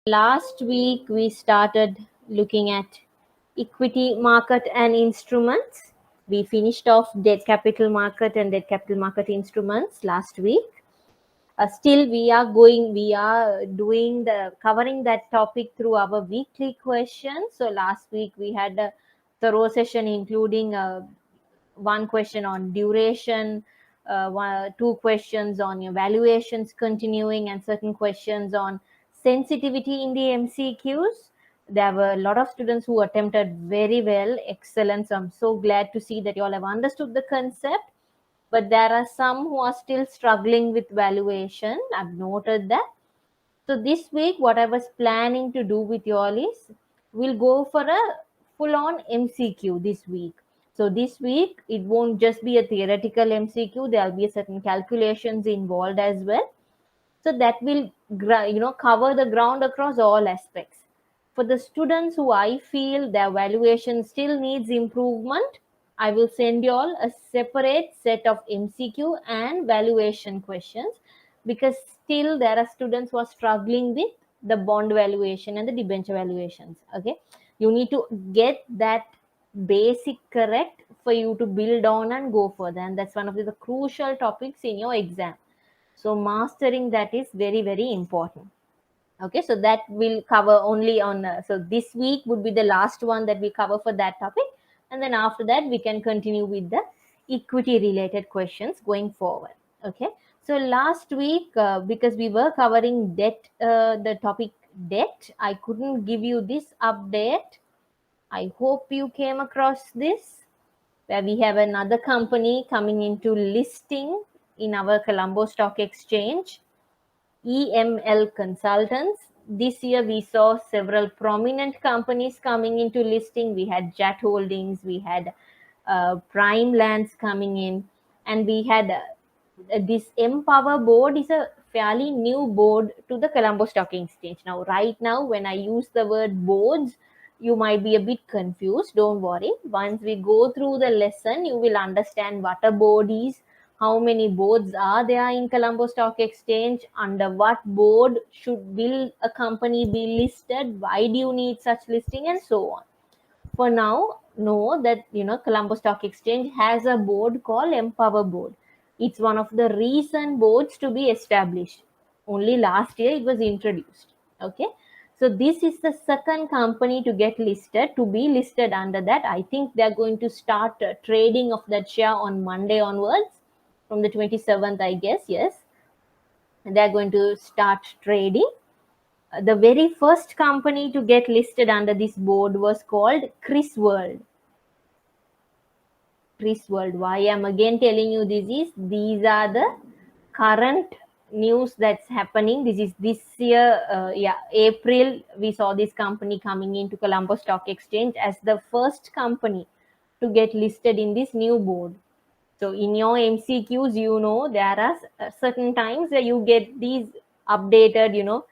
Last week we started looking at equity market and instruments. We finished off debt capital market and debt capital market instruments last week. Still we are covering that topic through our weekly questions. So last week we had a thorough session including one question on duration, two questions on your valuations continuing, and certain questions on sensitivity in the MCQs. There were a lot of students who attempted very well, excellent. So I'm so glad to see that you all have understood the concept. But there are some who are still struggling with valuation. I've noted that. So this week, what I was planning to do with you all is we'll go for a full-on MCQ this week. So this week, it won't just be a theoretical MCQ. There'll be certain calculations involved as well. So that will cover the ground across all aspects. For the students who I feel their valuation still needs improvement, I will send you all a separate set of MCQ and valuation questions, because still there are students who are struggling with the bond valuation and the debenture valuations. Okay, you need to get that basic correct for you to build on and go further, and that's one of the crucial topics in your exam. So mastering that is very, very important. Okay, so that will cover only on, so this week would be the last one that we cover for that topic. And then after that, we can continue with the equity related questions going forward. Okay, so last week, because we were covering debt, the topic debt, I couldn't give you this update. I hope you came across this, where we have another company coming into listing in our Colombo Stock Exchange, EML Consultants. This year we saw several prominent companies coming into listing. We had Jet Holdings, we had Prime Lands coming in, and we had this Empower board is a fairly new board to the Colombo Stock Exchange. Now, right now, when I use the word boards, you might be a bit confused. Don't worry. Once we go through the lesson, you will understand what a board is, how many boards are there in Colombo Stock Exchange, under what board will a company be listed, why do you need such listing, and so on. For now, know that Colombo Stock Exchange has a board called Empower Board. It's one of the recent boards to be established. Only last year it was introduced. Okay, so this is the second company to get listed, to be listed under that. I think they're going to start trading of that share on Monday onwards, from the 27th, I guess. Yes, they're going to start trading. The very first company to get listed under this board was called Chris World. Chris World. Why I'm again telling you this is, these are the current news that's happening. This is this year, April, we saw this company coming into Colombo Stock Exchange as the first company to get listed in this new board. So in your MCQs, there are certain times where you get these updated,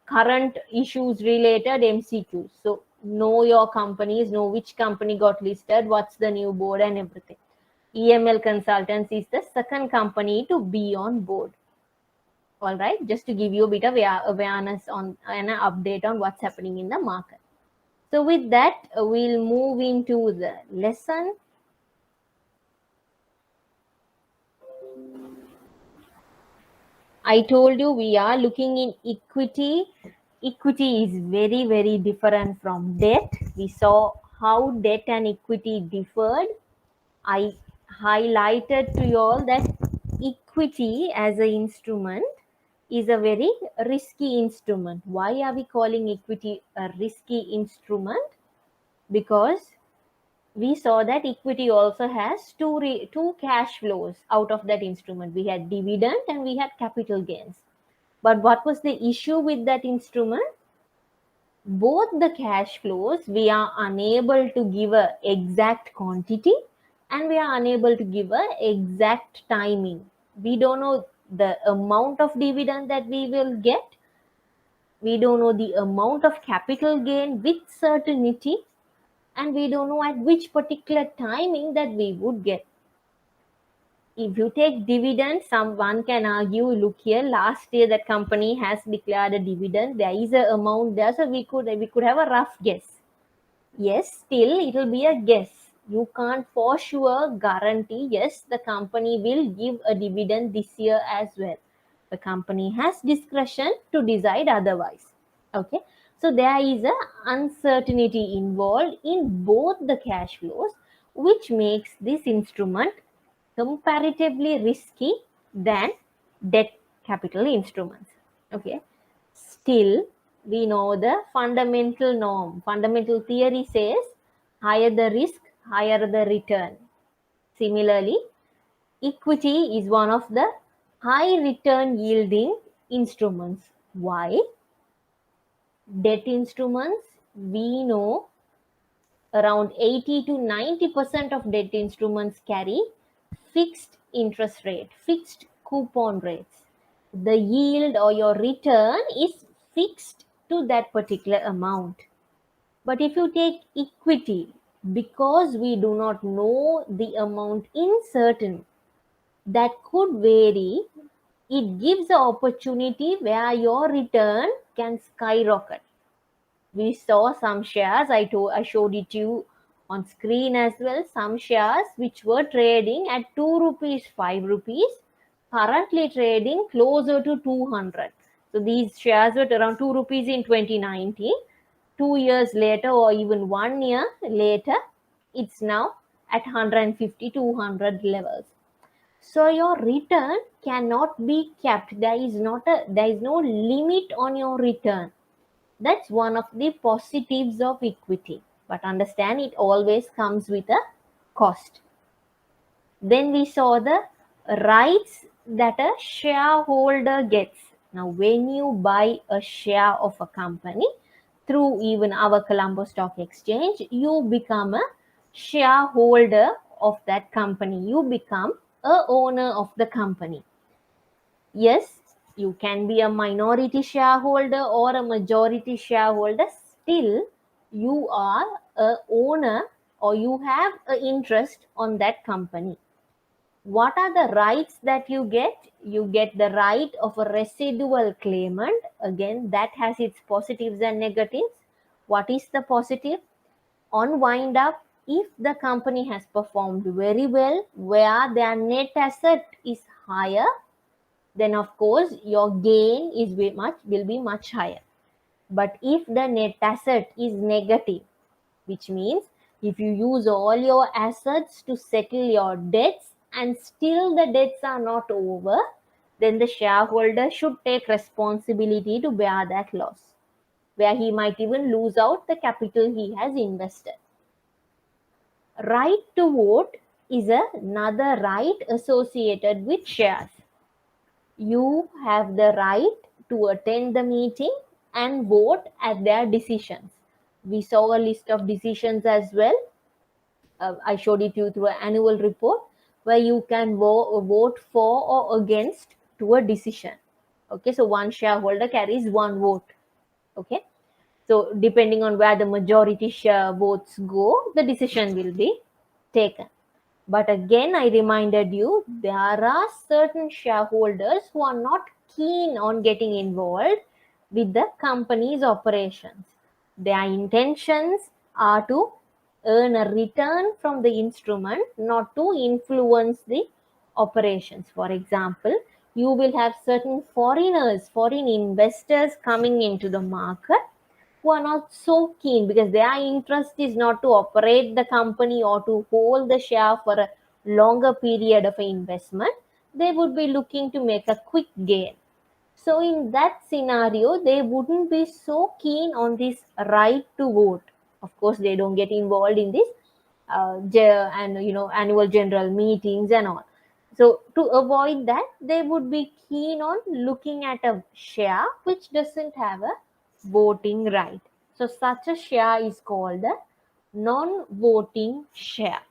current issues related MCQs. So know your companies, know which company got listed, what's the new board and everything. EML Consultants is the second company to be on board. All right, just to give you a bit of awareness on and an update on what's happening in the market. So with that, we'll move into the lesson. I told you we are looking in equity. Equity is very, very different from debt. We saw how debt and equity differed. I highlighted to you all that equity as an instrument is a very risky instrument. Why are we calling equity a risky instrument? Because we saw that equity also has two cash flows out of that instrument. We had dividend and we had capital gains. But what was the issue with that instrument? Both the cash flows, we are unable to give a exact quantity, and we are unable to give a exact timing. We don't know the amount of dividend that we will get. We don't know the amount of capital gain with certainty, and we don't know at which particular timing that we would get. If you take dividend, someone can argue, look here, last year that company has declared a dividend. There is a amount there, so we could have a rough guess. Yes, still it will be a guess. You can't for sure guarantee, yes, the company will give a dividend this year as well. The company has discretion to decide otherwise. Okay, so there is a uncertainty involved in both the cash flows, which makes this instrument comparatively risky than debt capital instruments. Okay, still we know the fundamental norm, fundamental theory says higher the risk, higher the return. Similarly, equity is one of the high return yielding instruments. Why? Debt instruments, we know around 80 to 90% of debt instruments carry fixed interest rate, fixed coupon rates. The yield or your return is fixed to that particular amount. But if you take equity, because we do not know the amount in certain, that could vary, it gives the opportunity where your return can skyrocket. We saw some shares, I showed it to you on screen as well, some shares which were trading at 2 rupees, 5 rupees, currently trading closer to 200. So these shares were around 2 rupees in 2019. 2 years later or even 1 year later, it's now at 150, 200 levels. So your return cannot be capped. There is no limit on your return. That's one of the positives of equity. But understand, it always comes with a cost. Then we saw the rights that a shareholder gets. Now, when you buy a share of a company through even our Colombo Stock Exchange, you become a shareholder of that company. You become a owner of the company. Yes, you can be a minority shareholder or a majority shareholder. Still, you are a owner or you have an interest on that company. What are the rights that you get? You get the right of a residual claimant. Again, that has its positives and negatives. What is the positive? On wind up, if the company has performed very well, where their net asset is higher, then of course your gain will be much higher. But if the net asset is negative, which means if you use all your assets to settle your debts and still the debts are not over, then the shareholder should take responsibility to bear that loss, where he might even lose out the capital he has invested. Right to vote is another right associated with shares. You have the right to attend the meeting and vote at their decisions. We saw a list of decisions as well. I showed it to you through an annual report where you can vote for or against to a decision. Okay, so one shareholder carries one vote. Okay, so depending on where the majority share votes go, the decision will be taken. But again, I reminded you, there are certain shareholders who are not keen on getting involved with the company's operations. Their intentions are to earn a return from the instrument, not to influence the operations. For example, you will have certain foreigners, foreign investors coming into the market who are not so keen because their interest is not to operate the company or to hold the share for a longer period of investment. They would be looking to make a quick gain. So in that scenario, they wouldn't be so keen on this right to vote. Of course, they don't get involved in this annual general meetings and all. So to avoid that, they would be keen on looking at a share which doesn't have a voting right. So such a share is called a non-voting share.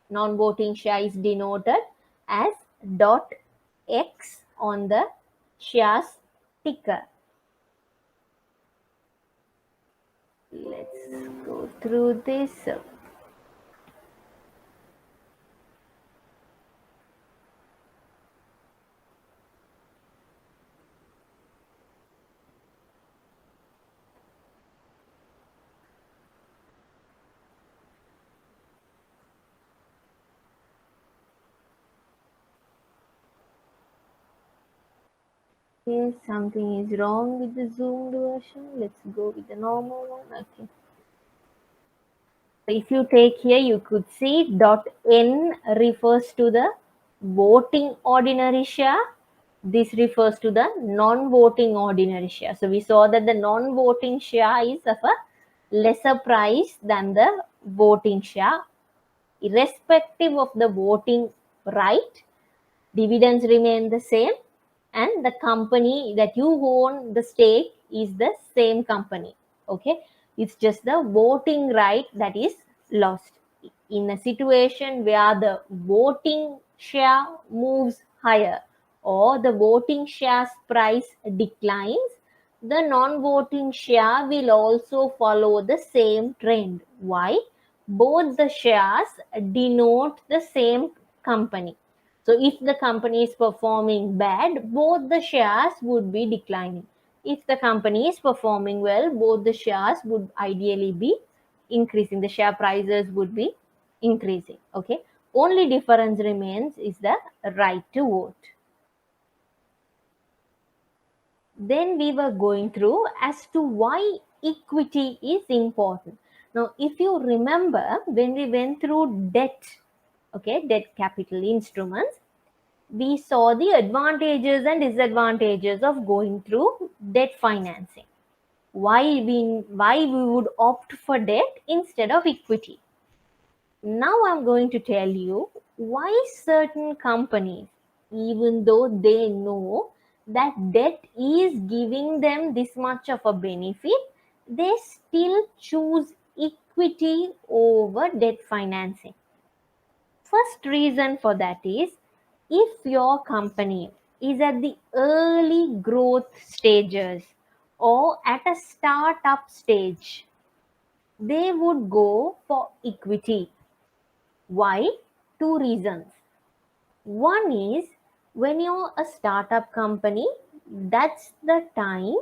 Non-voting share is denoted as .X on the shares ticker. Let's go through this. Okay, something is wrong with the zoomed version. Let's go with the normal one. Okay. So if you take here, you could see dot N refers to the voting ordinary share. This refers to the non-voting ordinary share. So we saw that the non-voting share is of a lesser price than the voting share. Irrespective of the voting right, dividends remain the same, and the company that you own the stake is the same company. Okay, it's just the voting right that is lost. In a situation where the voting share moves higher or the voting share's price declines, the non-voting share will also follow the same trend. Why? Both the shares denote the same company. So if the company is performing bad, both the shares would be declining. If the company is performing well, both the shares would ideally be increasing. The share prices would be increasing. Okay. Only difference remains is the right to vote. Then we were going through as to why equity is important. Now, if you remember when we went through debt, okay, debt capital instruments, we saw the advantages and disadvantages of going through debt financing. Why we would opt for debt instead of equity. Now I'm going to tell you why certain companies, even though they know that debt is giving them this much of a benefit, they still choose equity over debt financing. First reason for that is if your company is at the early growth stages or at a startup stage, they would go for equity. Why? Two reasons. One is when you're a startup company, that's the time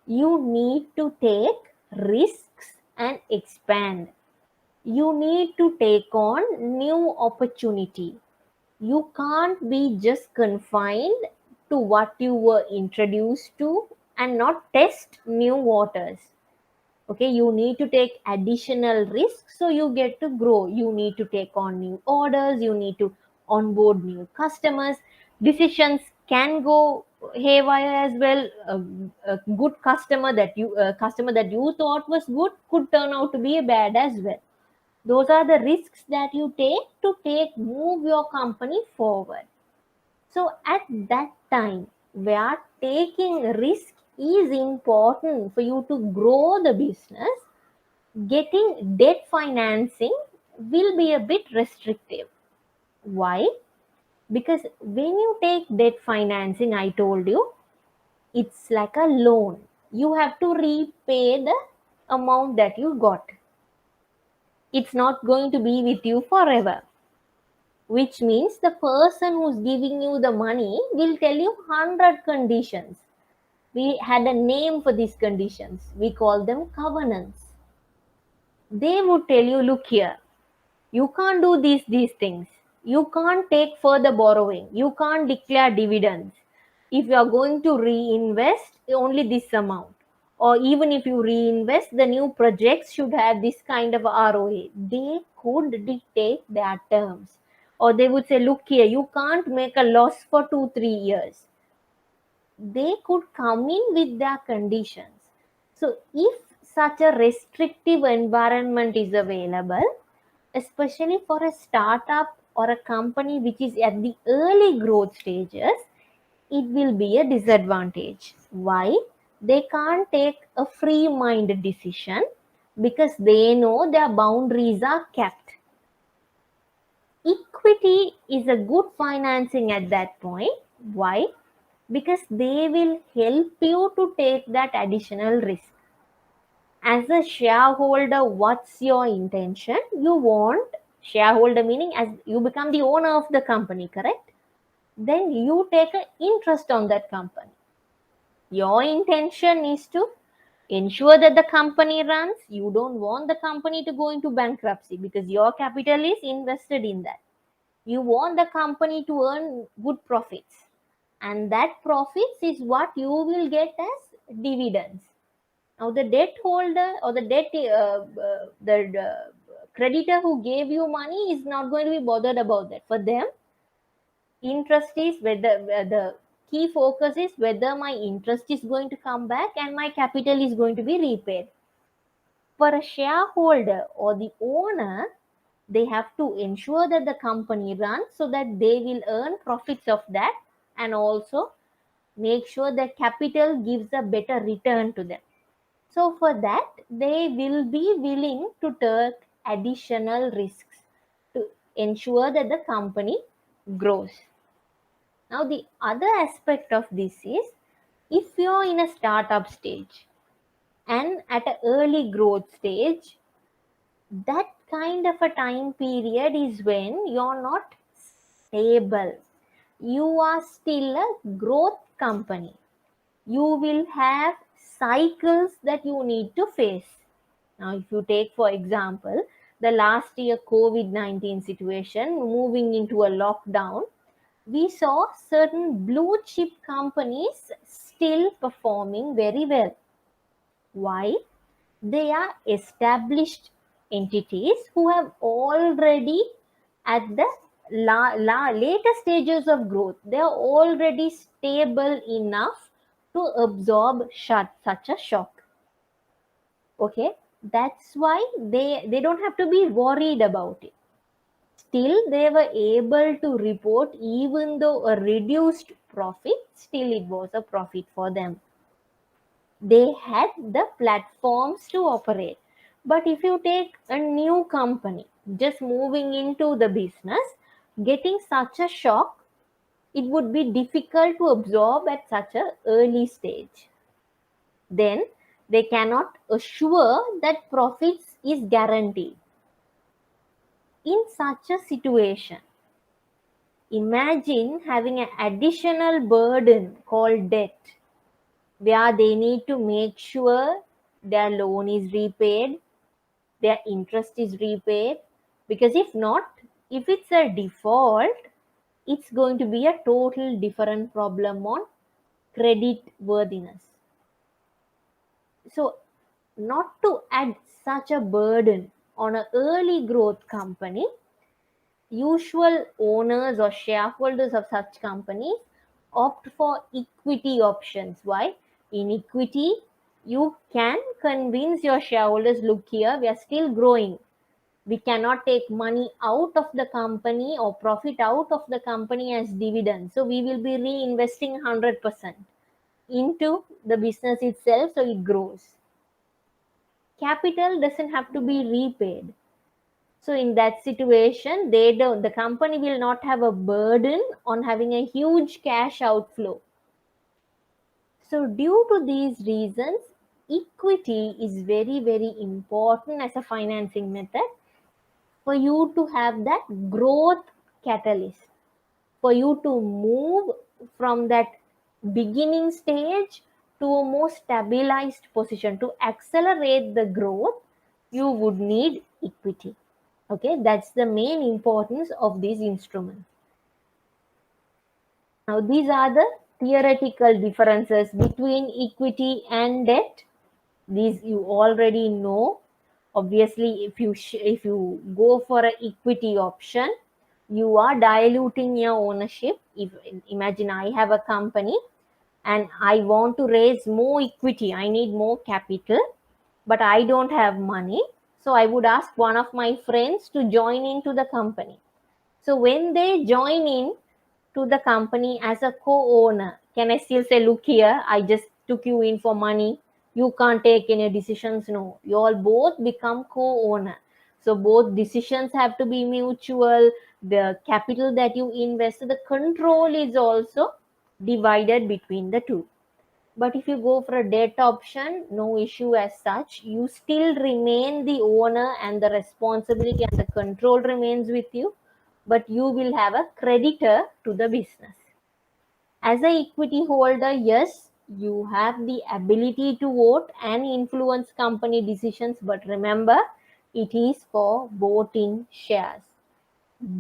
you need to take risks and expand. You need to take on new opportunity. You can't be just confined to what you were introduced to and not test new waters. Okay, you need to take additional risks so you get to grow. You need to take on new orders, you need to onboard new customers. Decisions can go haywire as well. A good customer that you thought was good could turn out to be bad as well. Those are the risks that you take to move your company forward. So at that time, where taking risk is important for you to grow the business, getting debt financing will be a bit restrictive. Why? Because when you take debt financing, I told you, it's like a loan. You have to repay the amount that you got. It's not going to be with you forever, which means the person who's giving you the money will tell you 100 conditions. We had a name for these conditions. We call them covenants. They would tell you, look here, you can't do these things. You can't take further borrowing. You can't declare dividends. If you are going to reinvest, only this amount. Or even if you reinvest, the new projects should have this kind of ROA. They could dictate their terms. Or they would say, look here, you can't make a loss for 2-3 years. They could come in with their conditions. So if such a restrictive environment is available, especially for a startup or a company which is at the early growth stages, it will be a disadvantage. Why? They can't take a free mind decision because they know their boundaries are kept. Equity is a good financing at that point. Why? Because they will help you to take that additional risk. As a shareholder, what's your intention? You want shareholder meaning as you become the owner of the company, correct? Then you take an interest on that company. Your intention is to ensure that the company runs. You don't want the company to go into bankruptcy because your capital is invested in that. You want the company to earn good profits. and that profits is what you will get as dividends. Now the debt holder or the creditor who gave you money is not going to be bothered about that. For them, interest is whether the key focus is whether my interest is going to come back and my capital is going to be repaid. For a shareholder or the owner, they have to ensure that the company runs so that they will earn profits of that, and also make sure that capital gives a better return to them. So for that, they will be willing to take additional risks to ensure that the company grows. Now, the other aspect of this is, if you're in a startup stage and at an early growth stage, that kind of a time period is when you're not stable. You are still a growth company. You will have cycles that you need to face. Now, if you take, for example, the last year COVID-19 situation, moving into a lockdown, we saw certain blue chip companies still performing very well. Why? They are established entities who have already at the later stages of growth, they are already stable enough to absorb such a shock. Okay, that's why they don't have to be worried about it. Still, they were able to report, even though a reduced profit, still it was a profit for them. They had the platforms to operate. But if you take a new company just moving into the business, getting such a shock, it would be difficult to absorb at such an early stage. Then they cannot assure that profits is guaranteed. In such a situation, imagine having an additional burden called debt, where they need to make sure their loan is repaid, their interest is repaid, because if not, if it's a default, it's going to be a total different problem on credit worthiness. So, not to add such a burden on an early growth company, usual owners or shareholders of such companies opt for equity options. Why? In equity, you can convince your shareholders, look here, we are still growing. We cannot take money out of the company or profit out of the company as dividends. So we will be reinvesting 100% into the business itself so it grows. Capital doesn't have to be repaid. So in that situation, the company will not have a burden on having a huge cash outflow. So due to these reasons, equity is very, very important as a financing method for you to have that growth catalyst, for you to move from that beginning stage to a more stabilized position. To accelerate the growth, you would need equity. Okay, that's the main importance of these instruments. Now, these are the theoretical differences between equity and debt. These you already know. Obviously, if you go for an equity option, you are diluting your ownership. If imagine I have a company and I want to raise more equity, I need more capital, but I don't have money. So I would ask one of my friends to join into the company. So when they join in to the company as a co-owner, can I still say, look here, I just took you in for money. You can't take any decisions. No, you all both become co-owner. So both decisions have to be mutual. The capital that you invest, the control is also divided between the two. But if you go for a debt option, no issue as such. You still remain the owner and the responsibility and the control remains with you, but you will have a creditor to the business. As an equity holder, yes, you have the ability to vote and influence company decisions, but remember, it is for voting shares.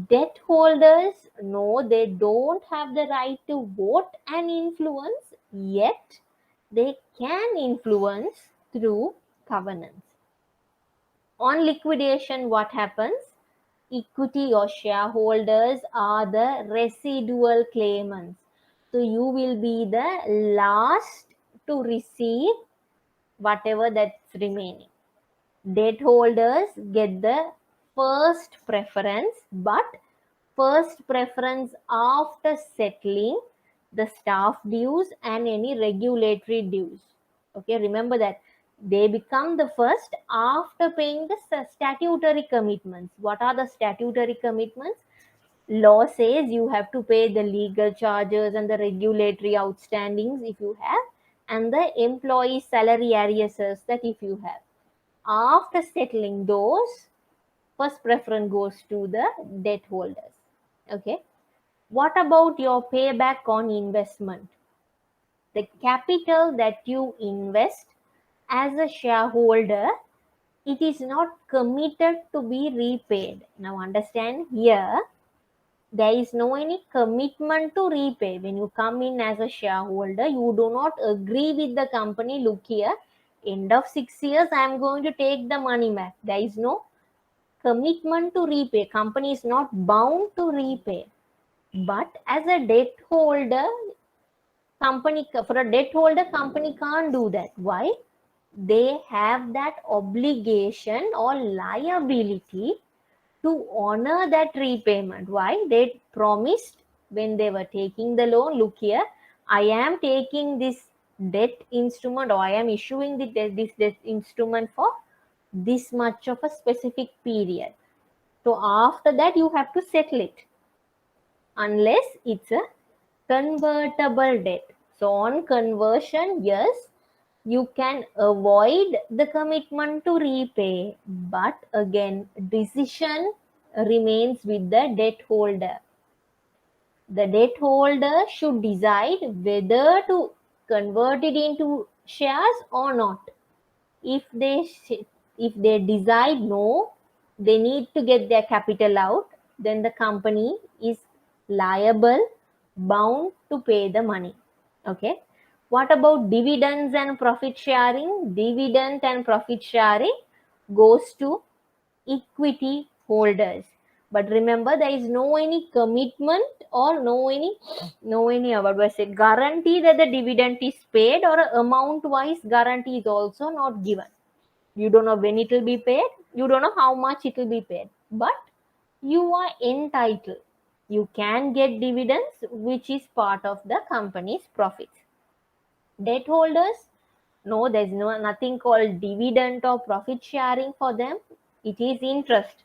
Debt holders, no, they don't have the right to vote and influence, yet they can influence through governance. On liquidation, what happens? Equity or shareholders are the residual claimants. So you will be the last to receive whatever that's remaining. Debt holders get the first preference, but first preference after settling the staff dues and any regulatory dues. Okay, remember that they become the first after paying the statutory commitments. What are the statutory commitments? Law says you have to pay the legal charges and the regulatory outstandings if you have, and the employee salary arrears that if you have. After settling those, first preference goes to the debt holders. Okay. What about your payback on investment? The capital that you invest as a shareholder, it is not committed to be repaid. Now understand here, there is no any commitment to repay. When you come in as a shareholder, you do not agree with the company, look here, end of 6 years, I am going to take the money back. There is no commitment to repay. Company is not bound to repay. But as a debt holder, company, for a debt holder, company can't do that. Why? They have that obligation or liability to honor that repayment. Why? They promised when they were taking the loan, look here, I am taking this debt instrument, or I am issuing this debt instrument for this much of a specific period. So after that, you have to settle it unless it's a convertible debt. So on conversion, yes, you can avoid the commitment to repay, but again, decision remains with the debt holder. The debt holder should decide whether to convert it into shares or not. If they decide no, they need to get their capital out, then the company is liable, bound to pay the money. Okay. What about dividends and profit sharing? Dividend and profit sharing goes to equity holders. But remember, there is no any commitment or no any what was it, guarantee that the dividend is paid, or amount wise guarantee is also not given. You don't know when it will be paid, you don't know how much it will be paid, but you are entitled. You can get dividends, which is part of the company's profits. Debt holders, no, there's nothing called dividend or profit sharing for them. It is interest.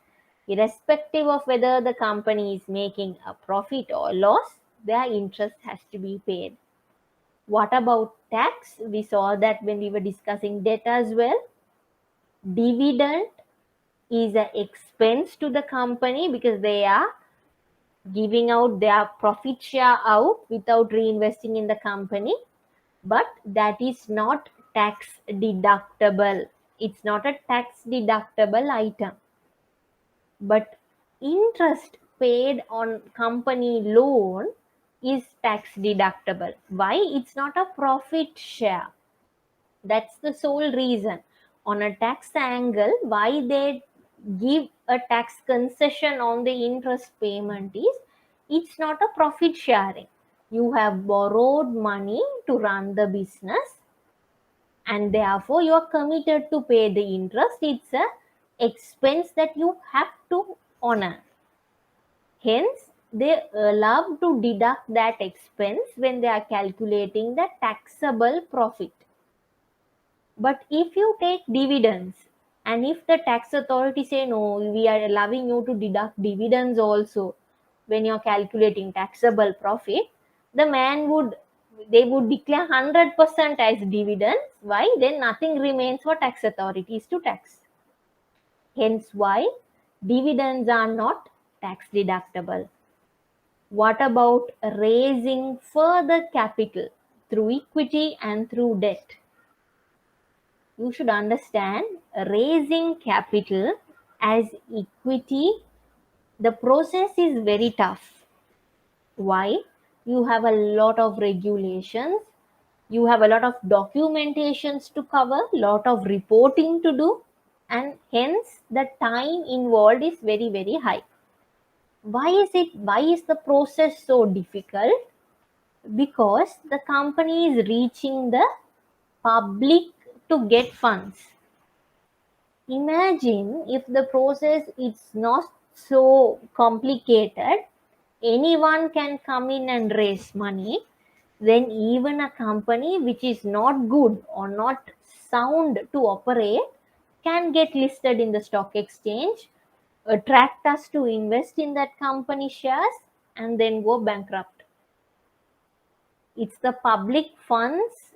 Irrespective of whether the company is making a profit or loss, their interest has to be paid. What about tax? We saw that when we were discussing debt as well. Dividend is an expense to the company because they are giving out their profit share out without reinvesting in the company, but that is not tax deductible. It's not a tax deductible item. But interest paid on company loan is tax deductible. Why? It's not a profit share. That's the sole reason. On a tax angle, why they give a tax concession on the interest payment is it's not a profit sharing. You have borrowed money to run the business, and therefore you are committed to pay the interest. It's a expense that you have to honor. Hence, they love to deduct that expense when they are calculating the taxable profit. But if you take dividends, and if the tax authority say no, we are allowing you to deduct dividends also when you're calculating taxable profit, the man would they would declare 100% as dividends. Why? Then nothing remains for tax authorities to tax. Hence why dividends are not tax deductible. What about raising further capital through equity and through debt? You should understand raising capital as equity The process is very tough. Why? You have a lot of regulations, you have a lot of documentations to cover, lot of reporting to do, and hence the time involved is very, very high. Why is the process so difficult? Because the company is reaching the public to get funds. Imagine if the process is not so complicated, anyone can come in and raise money, then even a company which is not good or not sound to operate can get listed in the stock exchange, attract us to invest in that company shares, and then go bankrupt. It's the public funds,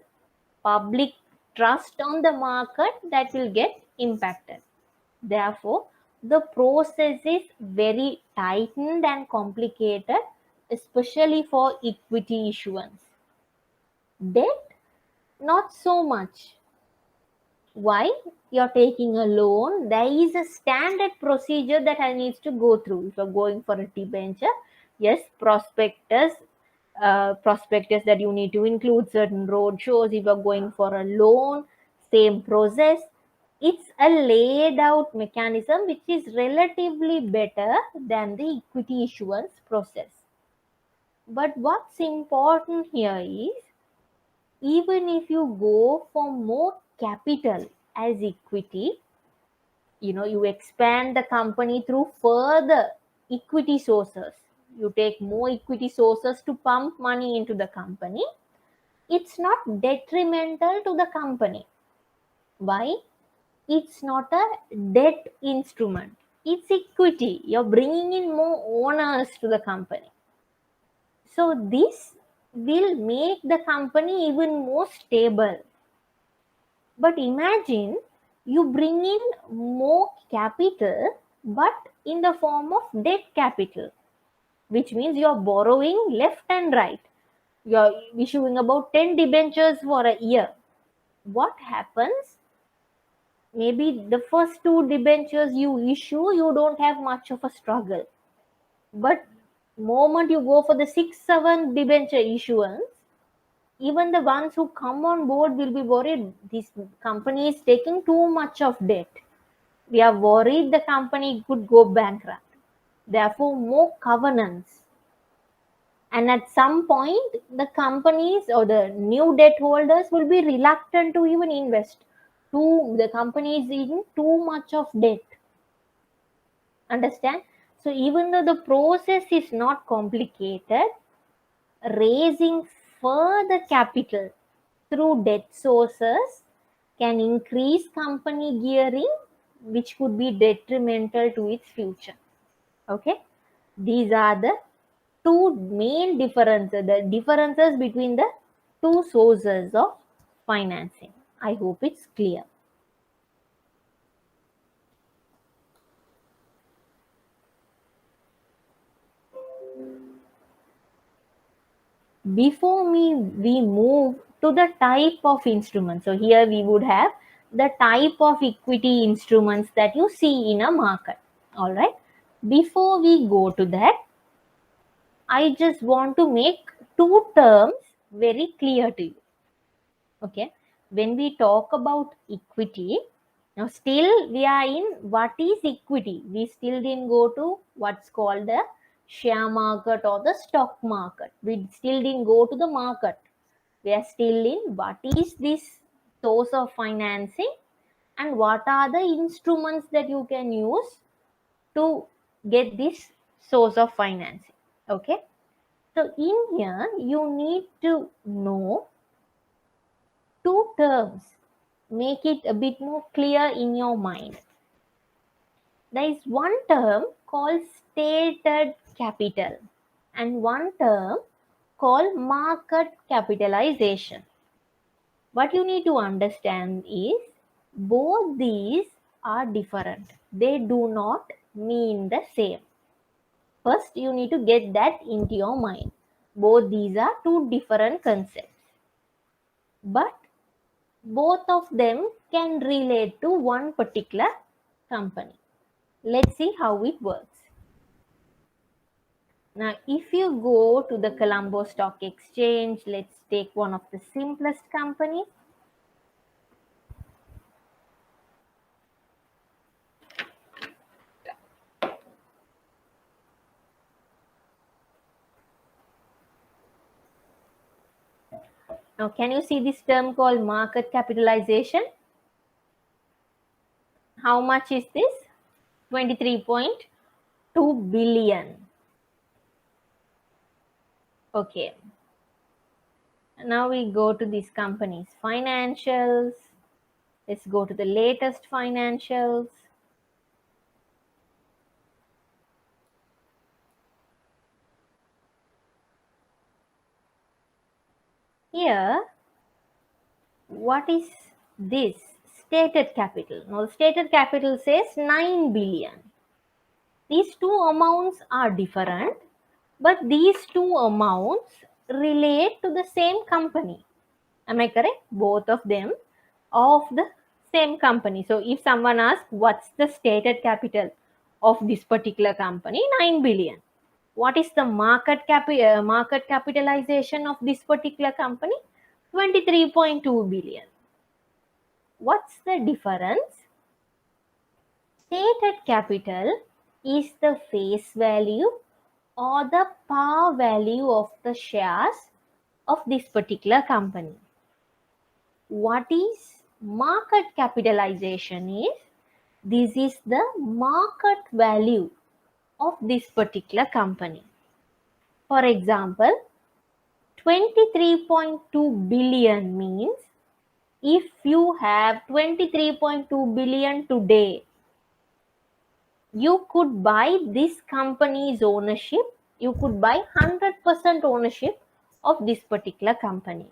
public trust on the market that will get impacted. Therefore, the process is very tightened and complicated, especially for equity issuance. Debt, not so much. Why? You're taking a loan, there is a standard procedure that I needs to go through. If you're going for a debenture, yes, prospectus that you need to include certain road shows. If you're going for a loan, same process. It's a laid out mechanism which is relatively better than the equity issuance process. But what's important here is, even if you go for more capital as equity, you expand the company through further equity sources, you take more equity sources to pump money into the company, it's not detrimental to the company. Why? It's not a debt instrument, it's equity. You're bringing in more owners to the company, so this will make the company even more stable. But imagine you bring in more capital, but in the form of debt capital, which means you're borrowing left and right. You're issuing about 10 debentures for a year. What happens? Maybe the first two debentures you issue, you don't have much of a struggle. But moment you go for the 6, 7 debenture issuance, even the ones who come on board will be worried. This company is taking too much of debt. We are worried the company could go bankrupt. Therefore, more covenants. And at some point, the companies or the new debt holders will be reluctant to even invest. The company is in too much of debt. Understand? So even though the process is not complicated, raising further capital through debt sources can increase company gearing, which could be detrimental to its future. Okay, these are the two main differences, the differences between the two sources of financing. I hope it's clear. Before we move to the type of instruments, so here we would have the type of equity instruments that you see in a market. All right, before we go to that, I just want to make two terms very clear to you. Okay, when we talk about equity, now still we are in what is equity. We still didn't go to what's called the share market or the stock market. We still didn't go to the market. We are still in what is this source of financing and what are the instruments that you can use to get this source of financing. Okay, so in here you need to know two terms, make it a bit more clear in your mind. There is one term called stated capital and one term called market capitalization. What you need to understand is both these are different. They do not mean the same. First, you need to get that into your mind. Both these are two different concepts. But both of them can relate to one particular company. Let's see how it works. Now, if you go to the Colombo Stock Exchange, let's take one of the simplest companies. Now, can you see this term called market capitalization? How much is this? 23.2 billion. Okay. Now we go to this company's financials. Let's go to the latest financials. Here, what is this? Stated capital. Now, the stated capital says 9 billion. These two amounts are different, but these two amounts relate to the same company. Am I correct? Both of them of the same company. So if someone asks what's the stated capital of this particular company, 9 billion. What is the market capitalization of this particular company? 23.2 billion. What's the difference? Stated capital is the face value or the par value of the shares of this particular company. What is market capitalization is, this is the market value of this particular company. For example, 23.2 billion means if you have 23.2 billion today, you could buy this company's ownership, you could buy 100% ownership of this particular company.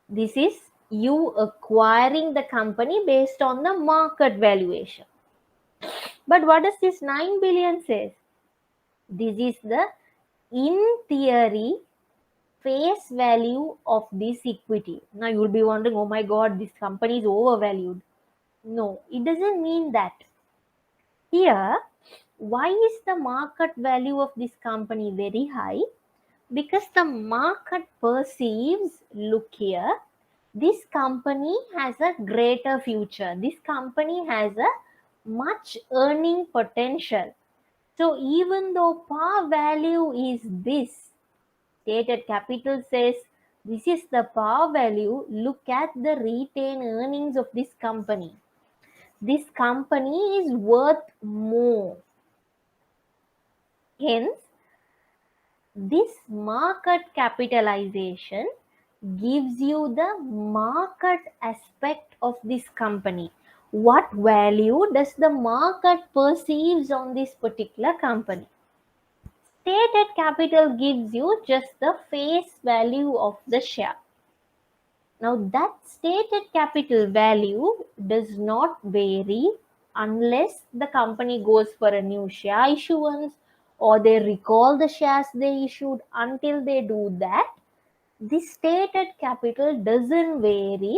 This is you acquiring the company based on the market valuation. But what does this 9 billion says? This is the, in theory, face value of this equity. Now you will be wondering, oh my god, this company is overvalued. No, it doesn't mean that. Here, why is the market value of this company very high? Because the market perceives, look here, this company has a greater future. This company has a much earning potential. So even though par value is this, stated capital says this is the par value, look at the retained earnings of this company. This company is worth more. Hence, this market capitalization gives you the market aspect of this company. What value does the market perceives on this particular company? Stated capital gives you just the face value of the share. Now that stated capital value does not vary unless the company goes for a new share issuance or they recall the shares they issued. Until they do that, the stated capital doesn't vary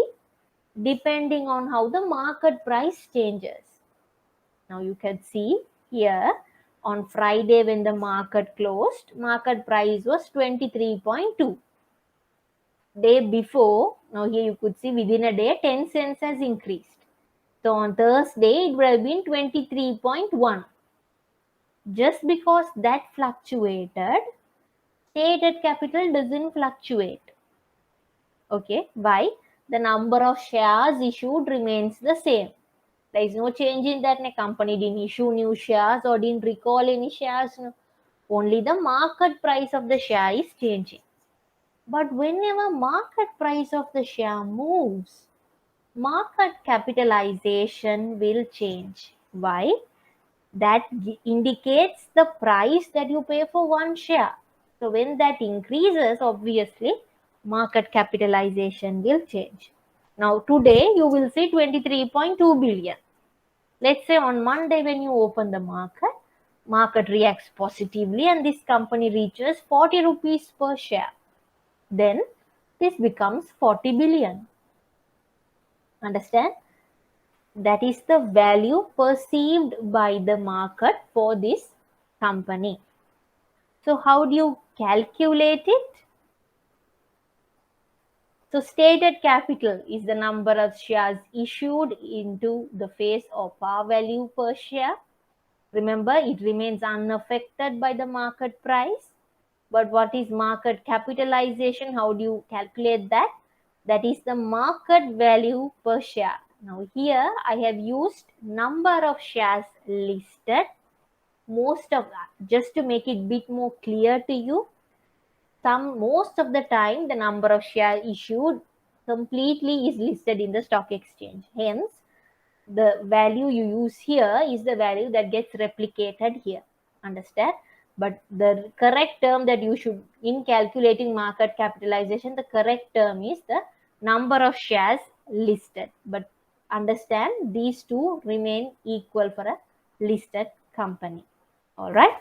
depending on how the market price changes. Now you can see here on Friday when the market closed, market price was 23.2. Day before, now here you could see within a day 10 cents has increased. So on Thursday it would have been 23.1. Just because that fluctuated, stated capital doesn't fluctuate. Okay, why? The number of shares issued remains the same. There is no change in that. The company didn't issue new shares or didn't recall any shares. No. Only the market price of the share is changing. But whenever market price of the share moves, market capitalization will change. Why? That indicates the price that you pay for one share. So when that increases, obviously, market capitalization will change. Now today you will see 23.2 billion. Let's say on Monday when you open the market reacts positively and this company reaches 40 rupees per share. Then this becomes 40 billion. Understand? That is the value perceived by the market for this company. So how do you calculate it? So stated capital is the number of shares issued into the face or par value per share. Remember, it remains unaffected by the market price. But what is market capitalization? How do you calculate that? That is the market value per share. Now here I have used number of shares listed. Just to make it bit more clear to you, most of the time the number of share issued completely is listed in the stock exchange. Hence, the value you use here is the value that gets replicated here. Understand? But the correct term that you should, in calculating market capitalization, the correct term is the number of shares listed. But understand, these two remain equal for a listed company. All right.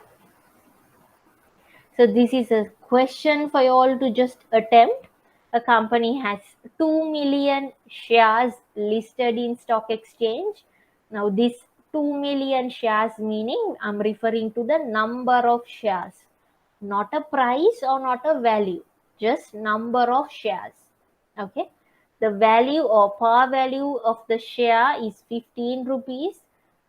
So this is a question for you all to just attempt. A company has 2 million shares listed in stock exchange. Now this 2 million shares meaning I'm referring to the number of shares, not a price or not a value, just number of shares. Okay. The value or par value of the share is 15 rupees.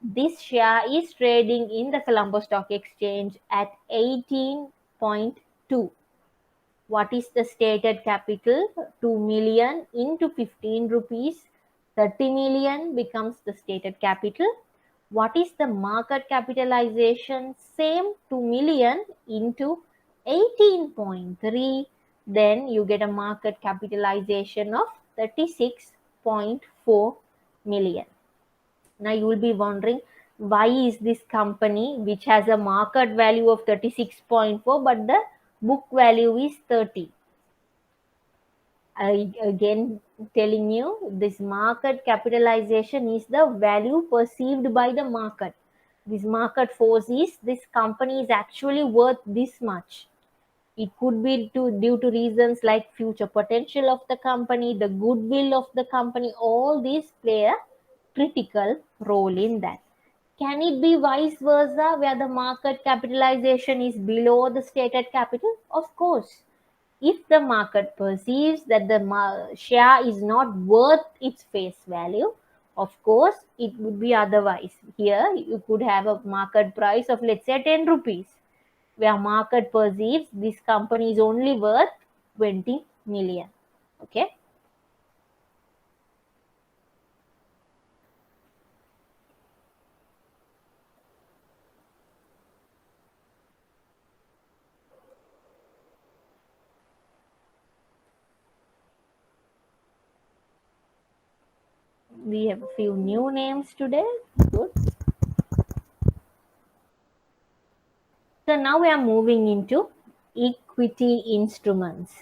This share is trading in the Colombo Stock Exchange at 18.2. What is the stated capital? 2 million into 15 rupees. 30 million becomes the stated capital. What is the market capitalization? Same 2 million into 18.3. Then you get a market capitalization of 36.4 million. Now you will be wondering, why is this company which has a market value of 36.4 but the book value is 30? Again telling you, this market capitalization is the value perceived by the market. This market force is, this company is actually worth this much. It could be due to reasons like future potential of the company, the goodwill of the company. All these play a critical role in that. Can it be vice versa, where the market capitalization is below the stated capital? Of course. If the market perceives that the share is not worth its face value, of course, it would be otherwise. Here, you could have a market price of, let's say, 10 rupees, where market perceives this company is only worth 20 million. Okay. We have a few new names today. Good. So now we are moving into equity instruments.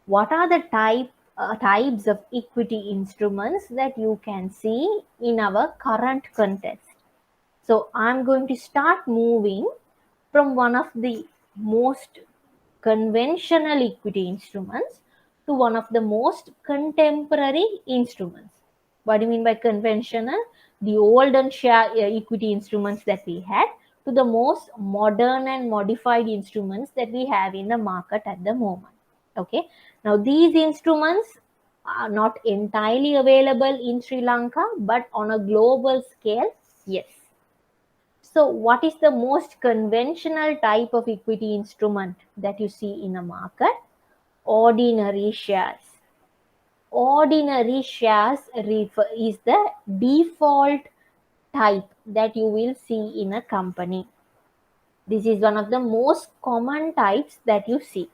What are the types of equity instruments that you can see in our current context? So I'm going to start moving from one of the most conventional equity instruments to one of the most contemporary instruments. What do you mean by conventional? The old and share equity instruments that we had, to the most modern and modified instruments that we have in the market at the moment. Okay. Now these instruments are not entirely available in Sri Lanka, but on a global scale, yes. So what is the most conventional type of equity instrument that you see in a market? Ordinary shares. Ordinary shares is the default type that you will see in a company. This is one of the most common types that you see.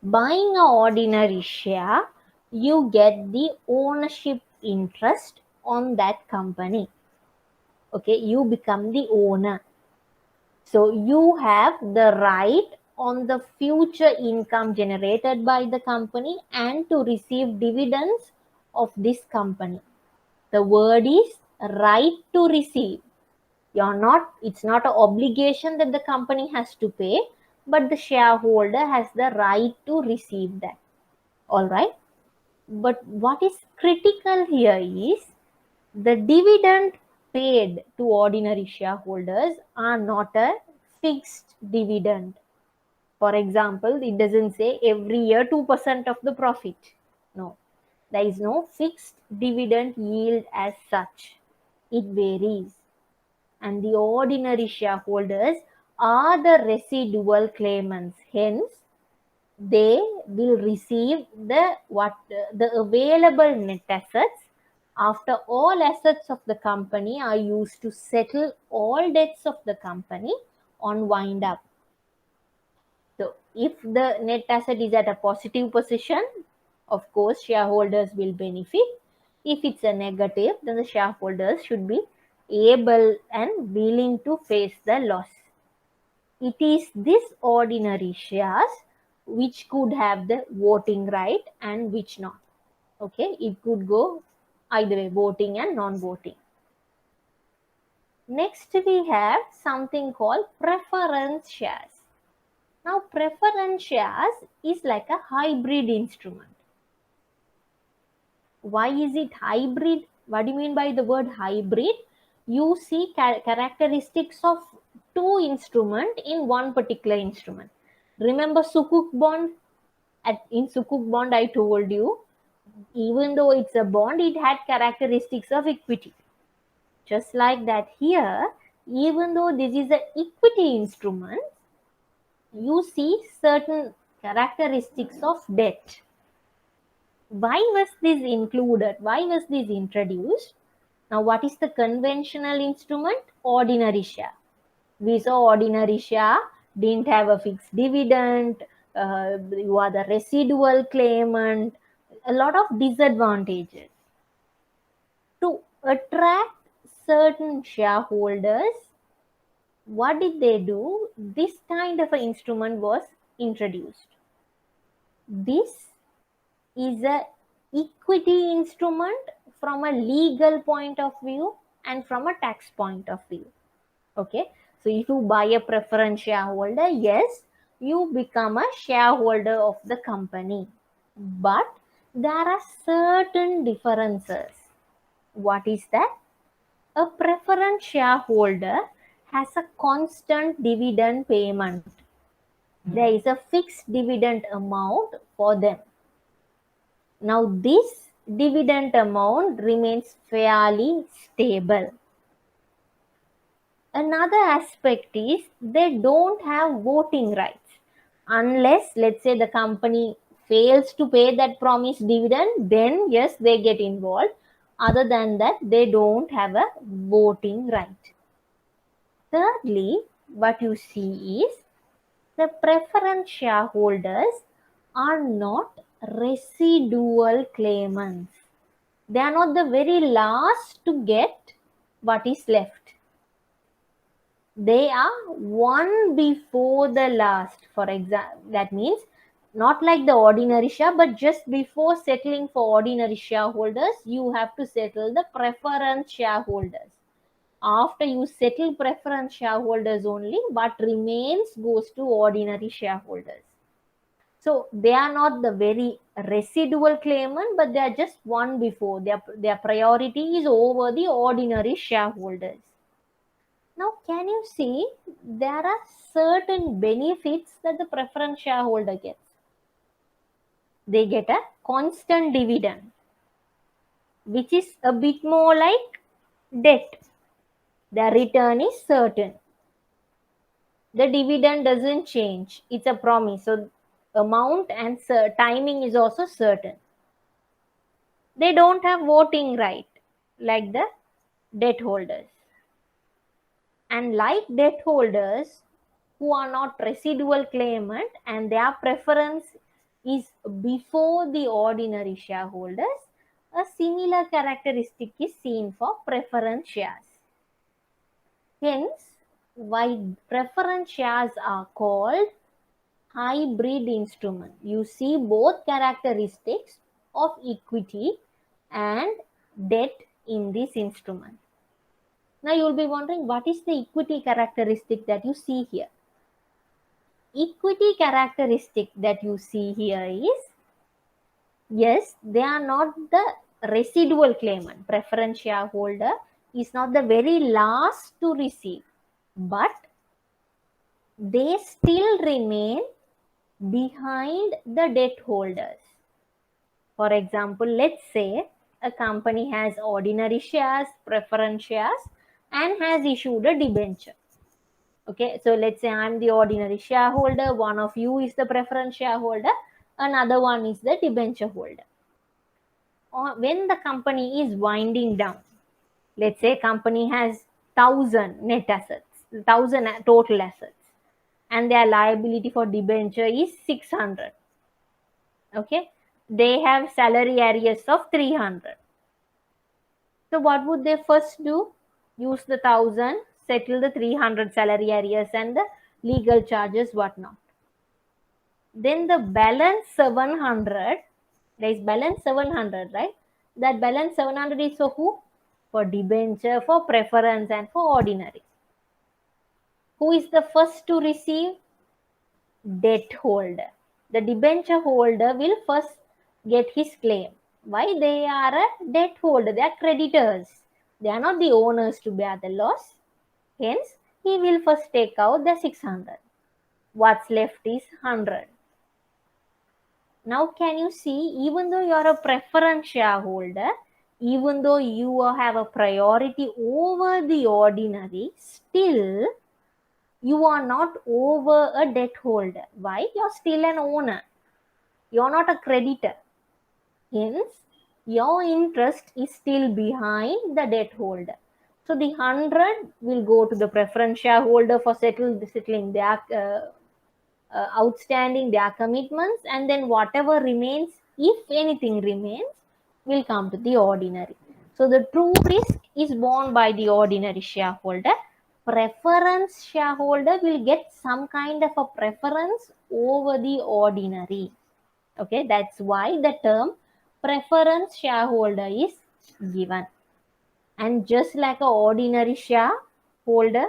Buying an ordinary share, you get the ownership interest on that company. Okay, you become the owner. So you have the right on the future income generated by the company and to receive dividends of this company. The word is right to receive. It's not an obligation that the company has to pay, but the shareholder has the right to receive that. All right. But what is critical here is the dividend paid to ordinary shareholders are not a fixed dividend. For example, it doesn't say every year 2% of the profit. No, there is no fixed dividend yield as such. It varies. And the ordinary shareholders are the residual claimants. Hence, they will receive the available net assets after all assets of the company are used to settle all debts of the company on wind up. So if the net asset is at a positive position, of course shareholders will benefit. If it's a negative, then the shareholders should be able and willing to face the loss. It is this ordinary shares which could have the voting right and which not. Okay, it could go either way, voting and non-voting. Next we have something called preference shares. Now preference shares is like a hybrid instrument. Why is it hybrid? What do you mean by the word hybrid? You see characteristics of two instruments in one particular instrument. Remember Sukuk bond? In Sukuk bond, I told you, even though it's a bond, it had characteristics of equity. Just like that here, even though this is an equity instrument, you see certain characteristics of debt. Why was this included? Why was this introduced? Now, what is the conventional instrument? Ordinary share. We saw ordinary share didn't have a fixed dividend. You are the residual claimant. A lot of disadvantages. To attract certain shareholders, what did they do? This kind of an instrument was introduced. This is a equity instrument from a legal point of view and from a tax point of view. Okay, so if you buy a preference shareholder, yes, you become a shareholder of the company, but there are certain differences. What is that? A preference shareholder has a constant dividend payment. There is a fixed dividend amount for them. Now this dividend amount remains fairly stable. Another aspect is they don't have voting rights. Unless, let's say, the company fails to pay that promised dividend, then yes, they get involved. Other than that, they don't have a voting right. Thirdly, what you see is the preference shareholders are not residual claimants. They are not the very last to get what is left. They are one before the last. For example, that means not like the ordinary share, but just before settling for ordinary shareholders, you have to settle the preference shareholders. After you settle preference shareholders only, what remains goes to ordinary shareholders. So they are not the very residual claimant, but they are just one before. Their priority is over the ordinary shareholders. Now, can you see there are certain benefits that the preference shareholder gets? They get a constant dividend, which is a bit more like debt. The return is certain. The dividend doesn't change. It's a promise. So amount and timing is also certain. They don't have voting right like the debt holders. And like debt holders who are not residual claimant and their preference is before the ordinary shareholders, a similar characteristic is seen for preference shares. Hence, why preference shares are called hybrid instrument. You see both characteristics of equity and debt in this instrument. Now you will be wondering, what is the equity characteristic that you see here? Equity characteristic that you see here is, yes, they are not the residual claimant. Preference shareholder is not the very last to receive, but they still remain behind the debt holders. For example, let's say a company has ordinary shares, preference shares, and has issued a debenture. Okay, so let's say I'm the ordinary shareholder, one of you is the preference shareholder, another one is the debenture holder. Or when the company is winding down, let's say company has 1,000 net assets, 1,000 total assets, and their liability for debenture is 600. Okay, they have salary arrears of 300. So what would they first do? Use the 1,000, settle the 300 salary arrears and the legal charges, whatnot. Then the balance 700, there is balance 700, right? That balance 700 is for who? For debenture, for preference, and for ordinary. Who is the first to receive? Debt holder. The debenture holder will first get his claim. Why? They are a debt holder, they are creditors. They are not the owners to bear the loss. Hence, he will first take out the 600. What's left is 100. Now, can you see, even though you are a preference shareholder, even though you have a priority over the ordinary, still you are not over a debt holder. Why? You're still an owner. You're not a creditor. Hence, your interest is still behind the debt holder. So the 100 will go to the preference shareholder for settling their outstanding, their commitments, and then whatever remains, if anything remains, will come to the ordinary. So the true risk is borne by the ordinary shareholder. Preference shareholder will get some kind of a preference over the ordinary. Okay, that's why the term preference shareholder is given. And just like an ordinary shareholder,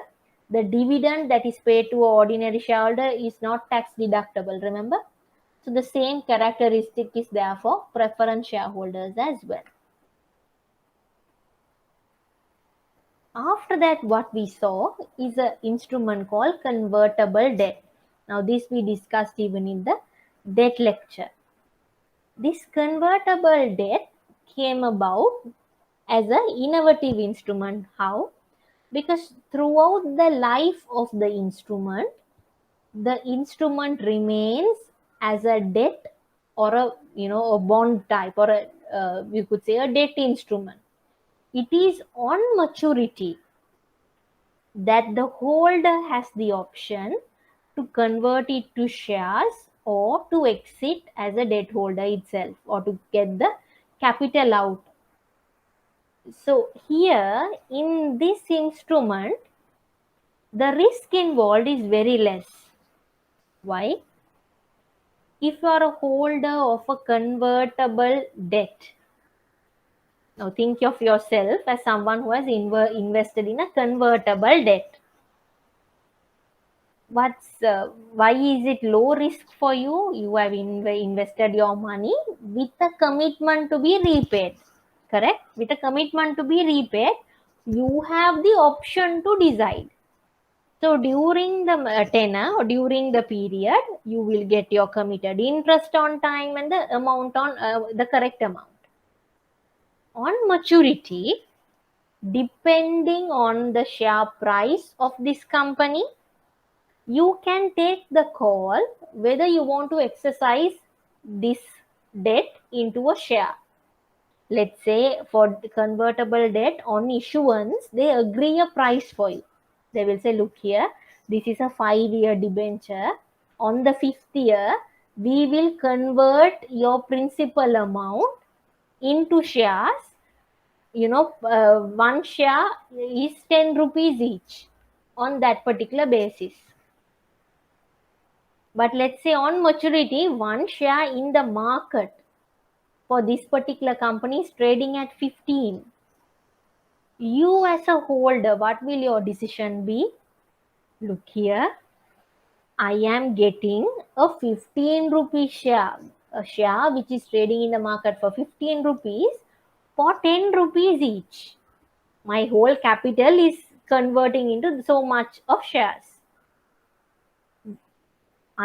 the dividend that is paid to an ordinary shareholder is not tax deductible, remember? So the same characteristic is there for preference shareholders as well. After that, what we saw is an instrument called convertible debt. Now this we discussed even in the debt lecture. This convertible debt came about as an innovative instrument. How? Because throughout the life of the instrument remains as a debt or a bond type, or a you could say a debt instrument. It is on maturity that the holder has the option to convert it to shares or to exit as a debt holder itself, or to get the capital out. So here in this instrument, the risk involved is very less. Why? If you are a holder of a convertible debt, now think of yourself as someone who has invested in a convertible debt. Why is it low risk for you? You have invested your money with a commitment to be repaid. Correct? With a commitment to be repaid, you have the option to decide. So during the tenor or during the period, you will get your committed interest on time and the amount on the correct amount. On maturity, depending on the share price of this company, you can take the call whether you want to exercise this debt into a share. Let's say for the convertible debt on issuance, they agree a price for you. They will say, look here, this is a 5-year debenture. On the 5th year, we will convert your principal amount into shares. One share is 10 rupees each on that particular basis. But let's say on maturity, one share in the market for this particular company is trading at 15. You as a holder, what will your decision be? Look here, I am getting a 15 rupee share, a share which is trading in the market for 15 rupees for 10 rupees each. My whole capital is converting into so much of shares.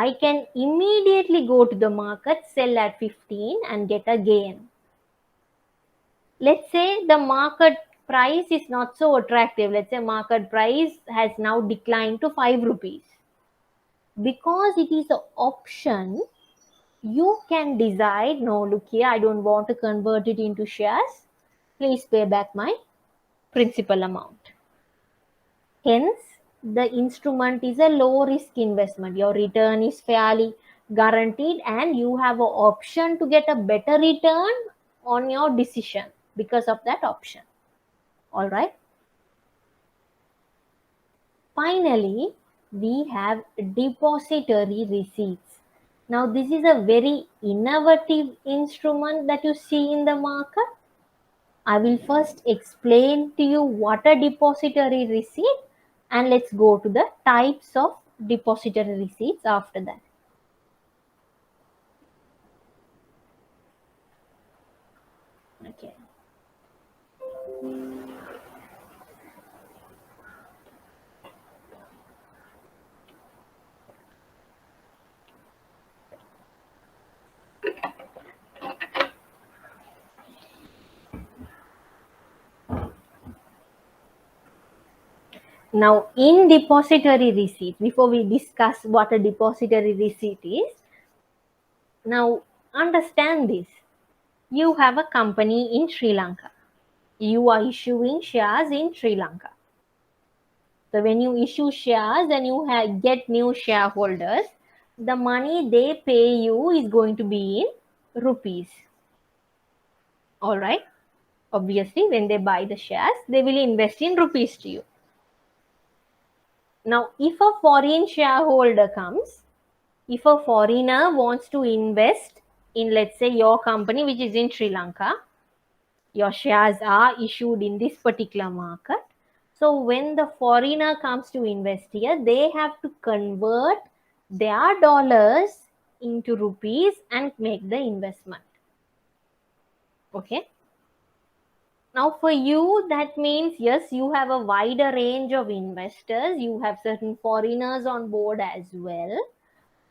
I can immediately go to the market, sell at 15 and get a gain. Let's say the market price is not so attractive. Let's say market price has now declined to 5 rupees. Because it is an option, you can decide, no, look here, I don't want to convert it into shares. Please pay back my principal amount. Hence, the instrument is a low risk investment. Your return is fairly guaranteed and you have an option to get a better return on your decision because of that option. All right. Finally, we have depository receipts. Now, this is a very innovative instrument that you see in the market. I will first explain to you what a depository receipt, and let's go to the types of depository receipts after that. Okay. Now, in depository receipt, before we discuss what a depository receipt is, now understand this. You have a company in Sri Lanka. You are issuing shares in Sri Lanka. So when you issue shares and you get new shareholders, the money they pay you is going to be in rupees. All right. Obviously, when they buy the shares, they will invest in rupees to you. Now, if a foreign shareholder comes, if a foreigner wants to invest in, let's say, your company, which is in Sri Lanka, your shares are issued in this particular market. So when the foreigner comes to invest here, they have to convert their dollars into rupees and make the investment. Okay. Now for you, that means, yes, you have a wider range of investors. You have certain foreigners on board as well.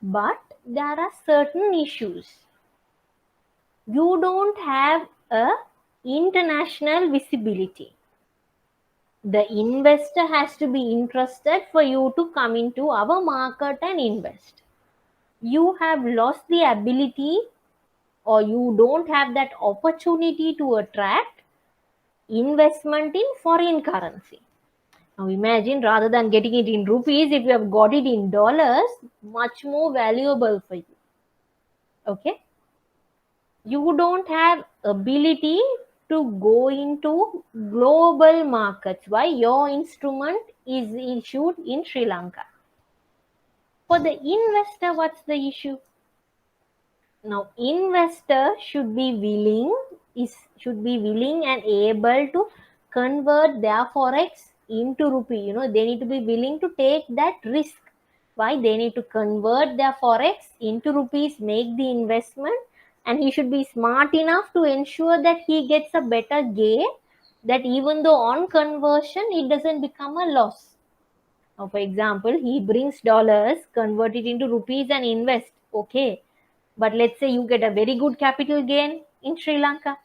But there are certain issues. You don't have a international visibility. The investor has to be interested for you to come into our market and invest. You have lost the ability, or you don't have that opportunity to attract investment in foreign currency. Now imagine, rather than getting it in rupees, if you have got it in dollars, much more valuable for you. Okay. You don't have ability to go into global markets. Why? Your instrument is issued in Sri Lanka. For the investor, what's the issue? Now, investor should be willing and able to convert their forex into rupee. They need to be willing to take that risk. Why? They need to convert their forex into rupees, make the investment, and he should be smart enough to ensure that he gets a better gain, that even though on conversion it doesn't become a loss. Now, for example, he brings dollars, convert it into rupees and invest. Okay. But let's say you get a very good capital gain in Sri Lanka.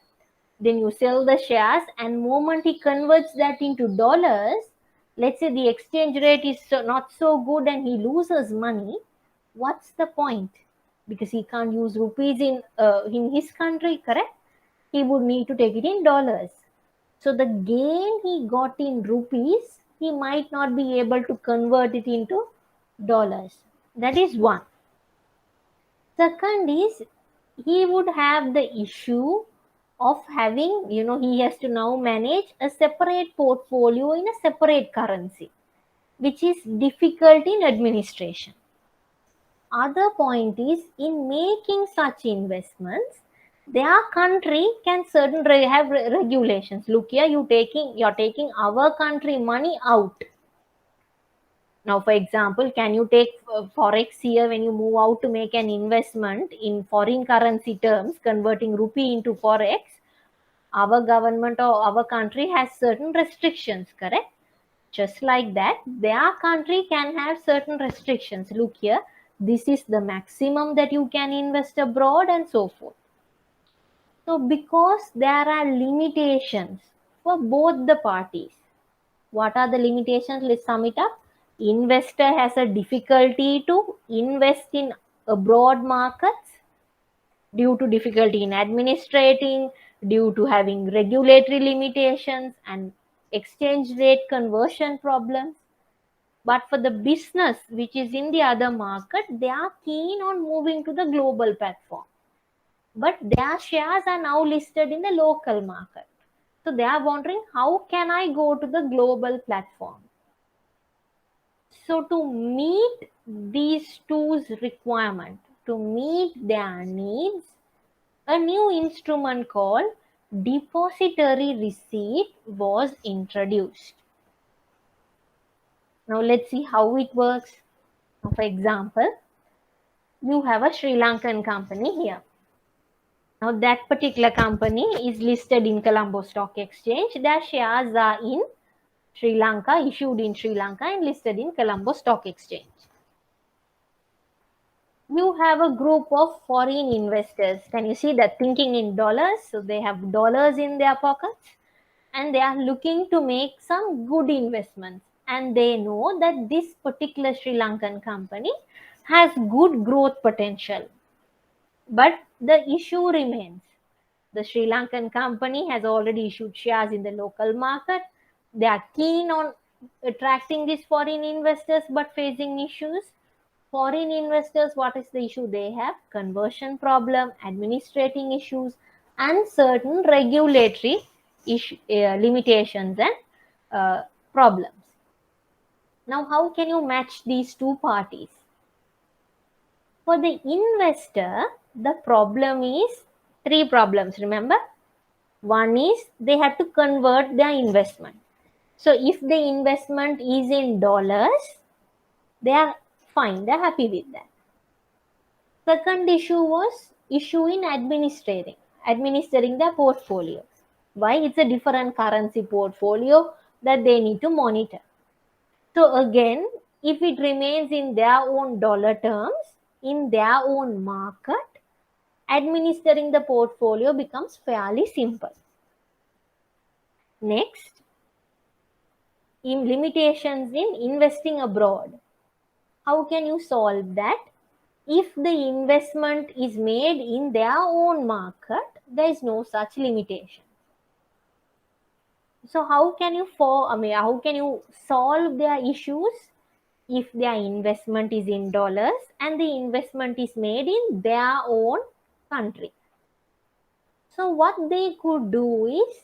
Then you sell the shares, and moment he converts that into dollars, let's say the exchange rate is not so good and he loses money. What's the point? Because he can't use rupees in his country, correct? He would need to take it in dollars. So the gain he got in rupees, he might not be able to convert it into dollars. That is one. Second is, he would have the issue of having, he has to now manage a separate portfolio in a separate currency, which is difficult in administration. Other point is, in making such investments, their country can certainly have regulations. Look here, you're taking our country money out. Now, for example, can you take forex here when you move out to make an investment in foreign currency terms, converting rupee into forex? Our government or our country has certain restrictions, correct? Just like that, their country can have certain restrictions. Look here, this is the maximum that you can invest abroad, and so forth. So because there are limitations for both the parties. What are the limitations? Let's sum it up. Investor has a difficulty to invest in abroad markets due to difficulty in administrating, due to having regulatory limitations and exchange rate conversion problems. But for the business which is in the other market, they are keen on moving to the global platform. But their shares are now listed in the local market. So they are wondering, how can I go to the global platform? So to meet these two's requirement, to meet their needs, a new instrument called depository receipt was introduced. Now let's see how it works. For example, you have a Sri Lankan company here. Now that particular company is listed in Colombo Stock Exchange. Their shares are in Sri Lanka, issued in Sri Lanka and listed in Colombo Stock Exchange. You have a group of foreign investors. Can you see that thinking in dollars? So they have dollars in their pockets and they are looking to make some good investments. And they know that this particular Sri Lankan company has good growth potential. But the issue remains. The Sri Lankan company has already issued shares in the local market. They are keen on attracting these foreign investors but facing issues. Foreign investors, what is the issue they have? Conversion problem, administrating issues, and certain regulatory limitations and problems. Now, how can you match these two parties? For the investor, the problem is three problems, remember? One is they have to convert their investment. So if the investment is in dollars, they are fine, they're happy with that. Second issue was issue in administering their portfolio. Why? It's a different currency portfolio that they need to monitor. So again, if it remains in their own dollar terms, in their own market, administering the portfolio becomes fairly simple. Next, in limitations in investing abroad. How can you solve that? If the investment is made in their own market, there is no such limitation. So how can you solve their issues if their investment is in dollars and the investment is made in their own country? So what they could do is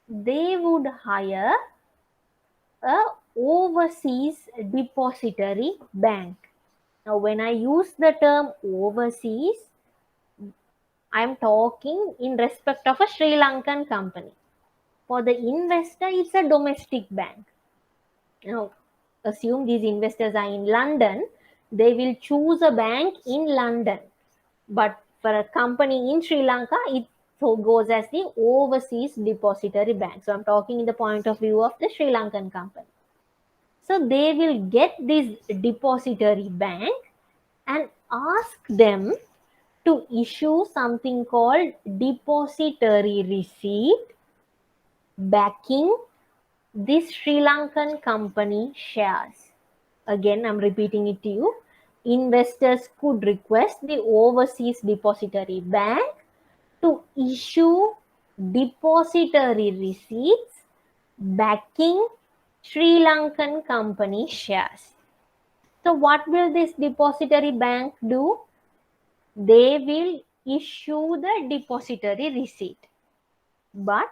they would hire a overseas depository bank. Now, when I use the term overseas, I'm talking in respect of a Sri Lankan company. For the investor, it's a domestic bank. Now, assume these investors are in London, they will choose a bank in London. But for a company in Sri Lanka, it goes as the overseas depository bank. So I'm talking in the point of view of the Sri Lankan company. So they will get this depository bank and ask them to issue something called depository receipt backing this Sri Lankan company shares. Again, I'm repeating it to you. Investors could request the overseas depository bank to issue depository receipts backing Sri Lankan company shares. So what will this depository bank do? They will issue the depository receipt. But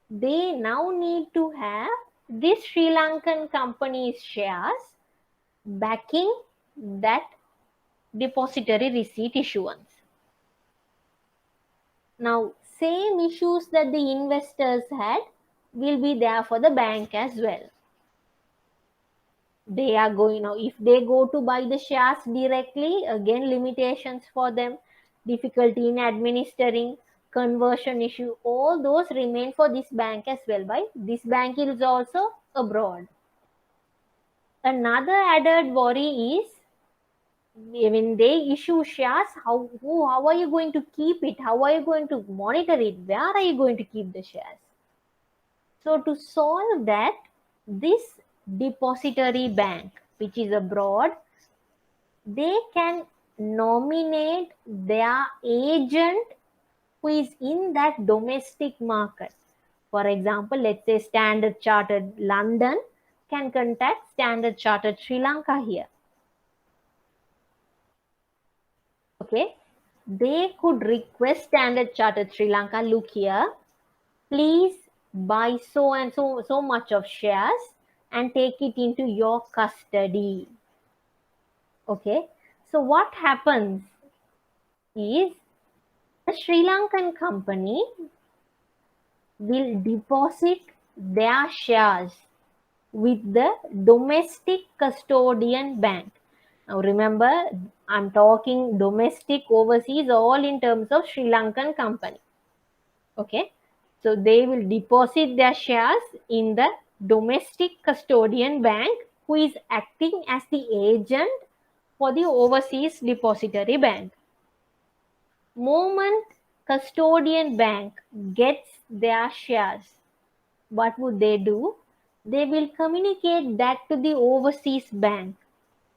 they now need to have this Sri Lankan company's shares backing that depository receipt issuance. Now, same issues that the investors had will be there for the bank as well. They are going now, if they go to buy the shares directly, again limitations for them, difficulty in administering, conversion issue, all those remain for this bank as well. By this bank is also abroad. Another added worry is when they issue shares, how are you going to keep it? How are you going to monitor it? Where are you going to keep the shares? So to solve that, this depository bank, which is abroad, they can nominate their agent who is in that domestic market. For example, let's say Standard Chartered London can contact Standard Chartered Sri Lanka here. Okay, they could request Standard Chartered Sri Lanka, look here, please buy so and so much of shares and take it into your custody. Okay, so what happens is the Sri Lankan company will deposit their shares with the domestic custodian bank. Now remember, I'm talking domestic, overseas, all in terms of Sri Lankan company. Okay, so they will deposit their shares in the domestic custodian bank, who is acting as the agent for the overseas depository bank. Moment custodian bank gets their shares, what would they do? They will communicate that to the overseas bank.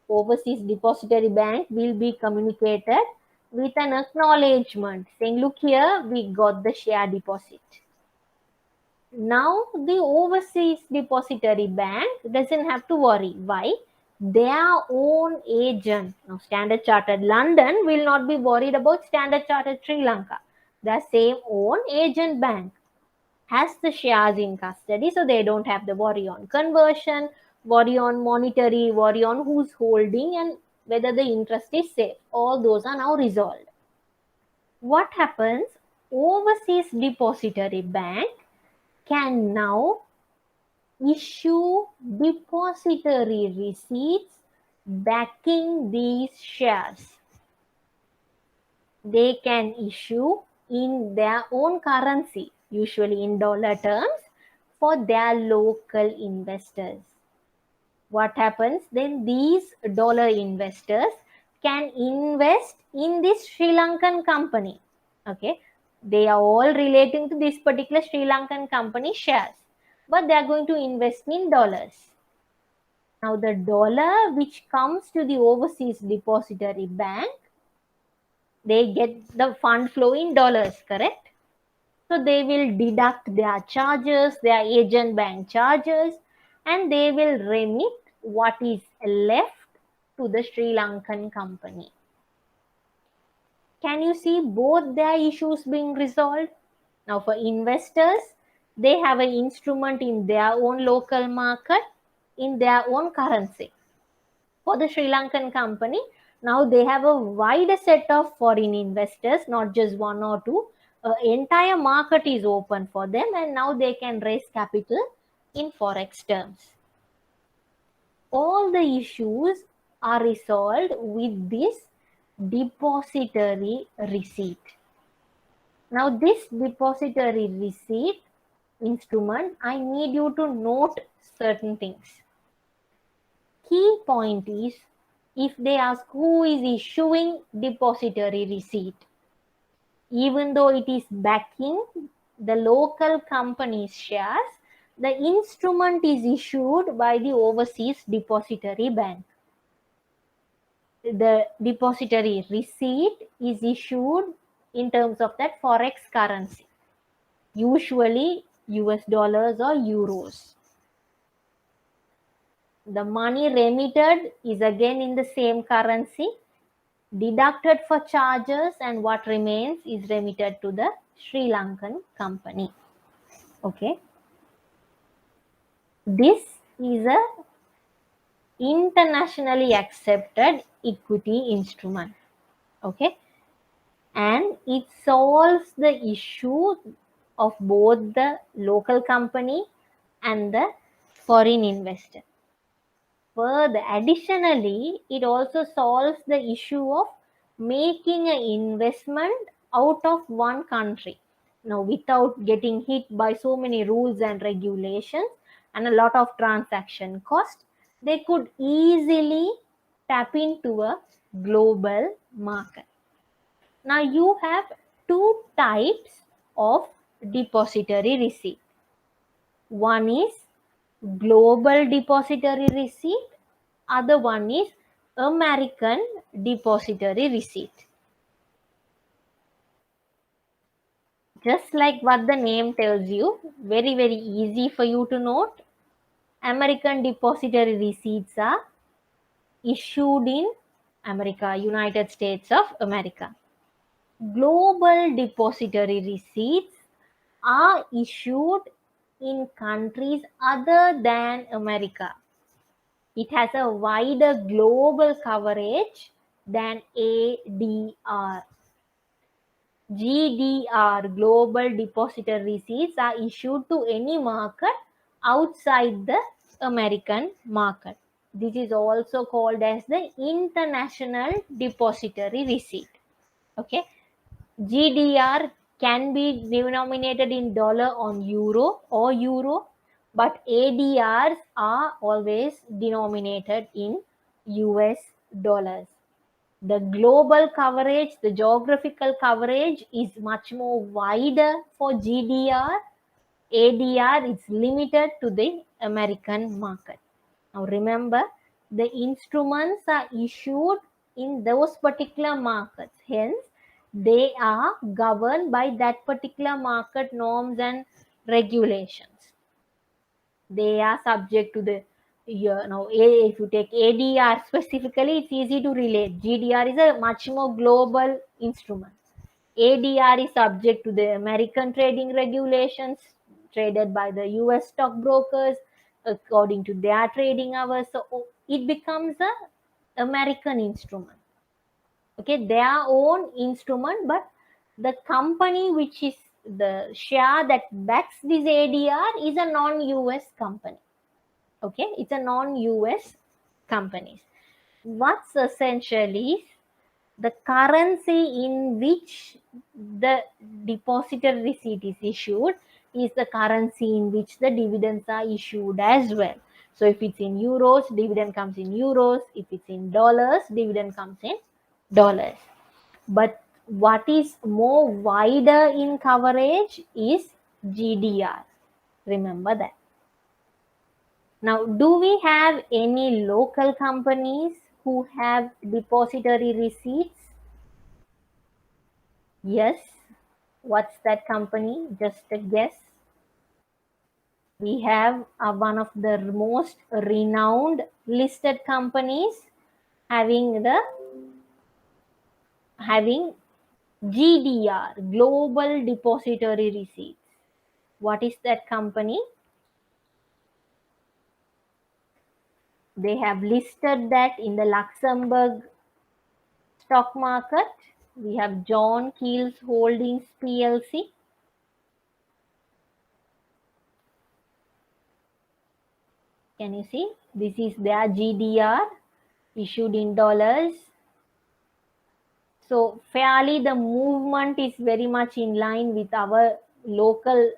Overseas depository bank will be communicated with an acknowledgement saying, look here, we got the share deposit. Now the overseas depository bank doesn't have to worry. Why? Their own agent, now Standard Chartered London will not be worried about Standard Chartered Sri Lanka. The same own agent bank has the shares in custody, so they don't have the worry on conversion, worry on monetary, worry on who's holding and whether the interest is safe. All those are now resolved. What happens? Overseas depository bank can now issue depository receipts backing these shares. They can issue in their own currency, usually in dollar terms, for their local investors. What happens then? These dollar investors can invest in this Sri Lankan company. Okay, they are all relating to this particular Sri Lankan company shares, but they are going to invest in dollars. Now the dollar which comes to the overseas depository bank, they get the fund flow in dollars, correct? So they will deduct their charges, their agent bank charges, and they will remit what is left to the Sri Lankan company. Can you see both their issues being resolved? Now for investors, they have an instrument in their own local market, in their own currency. For the Sri Lankan company, now they have a wider set of foreign investors, not just one or two. Entire market is open for them, and now they can raise capital in forex terms. All the issues are resolved with this depository receipt. Now this depository receipt instrument, I need you to note certain things. Key point is, if they ask who is issuing depository receipt, even though it is backing the local company's shares, the instrument is issued by the overseas depository bank. The depository receipt is issued in terms of that forex currency, usually US dollars or euros. The money remitted is again in the same currency, deducted for charges, and what remains is remitted to the Sri Lankan company. Okay. This is a internationally accepted equity instrument. Okay. And it solves the issue of both the local company and the foreign investor. Further, additionally, it also solves the issue of making an investment out of one country. Now, without getting hit by so many rules and regulations and a lot of transaction cost, they could easily tap into a global market. Now you have two types of depository receipt. One is global depository receipt, other one is American depository receipt. Just like what the name tells you, very easy for you to note. American depository receipts are issued in America, United States of America. Global depository receipts are issued in countries other than America. It has a wider global coverage than ADR. GDR, Global Depository Receipts, are issued to any market outside the American market. This is also called as the International Depository Receipt. Okay. GDR can be denominated in dollar on euro or euro, but ADRs are always denominated in US dollars. The global coverage, the geographical coverage is much more wider for GDR. ADR is limited to the American market. Now remember, the instruments are issued in those particular markets. Hence, they are governed by that particular market norms and regulations. They are subject to the, if you take ADR specifically, it's easy to relate. GDR is a much more global instrument. ADR is subject to the American trading regulations, traded by the US stockbrokers according to their trading hours. So it becomes a American instrument. Okay, their own instrument, but the company which is the share that backs this ADR is a non-US company. Okay, it's a non-US companies. What's essentially the currency in which the depositor receipt is issued is the currency in which the dividends are issued as well. So if it's in euros, dividend comes in euros. If it's in dollars, dividend comes in dollars. But what is more wider in coverage is GDR. Remember that. Now, do we have any local companies who have depository receipts? Yes. What's that company? Just a guess. We have one of the most renowned listed companies having GDR, Global Depository Receipts. What is that company? They have listed that in the Luxembourg stock market. We have John Keells Holdings PLC. Can you see? This is their GDR issued in dollars. So fairly the movement is very much in line with our local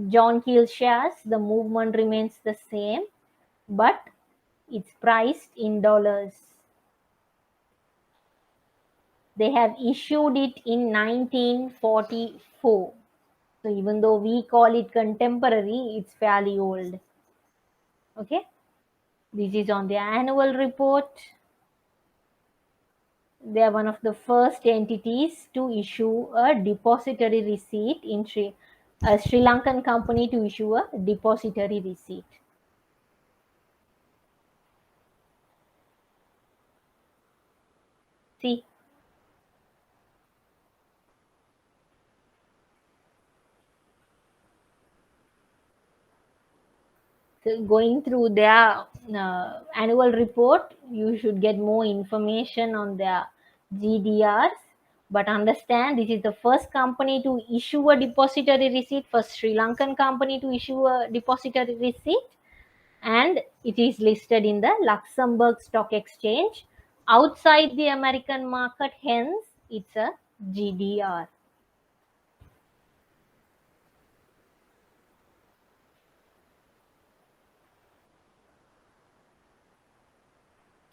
John Keel shares. The movement remains the same, but it's priced in dollars. They have issued it in 1944. So even though we call it contemporary, it's fairly old. Okay. This is on their annual report. They are one of the first entities to issue a depository receipt in a Sri Lankan company to issue a depository receipt. See, so going through their annual report, you should get more information on their GDRs. But understand, this is the first company to issue a depository receipt, first Sri Lankan company to issue a depository receipt, and it is listed in the Luxembourg Stock Exchange outside the American market. Hence, it's a GDR.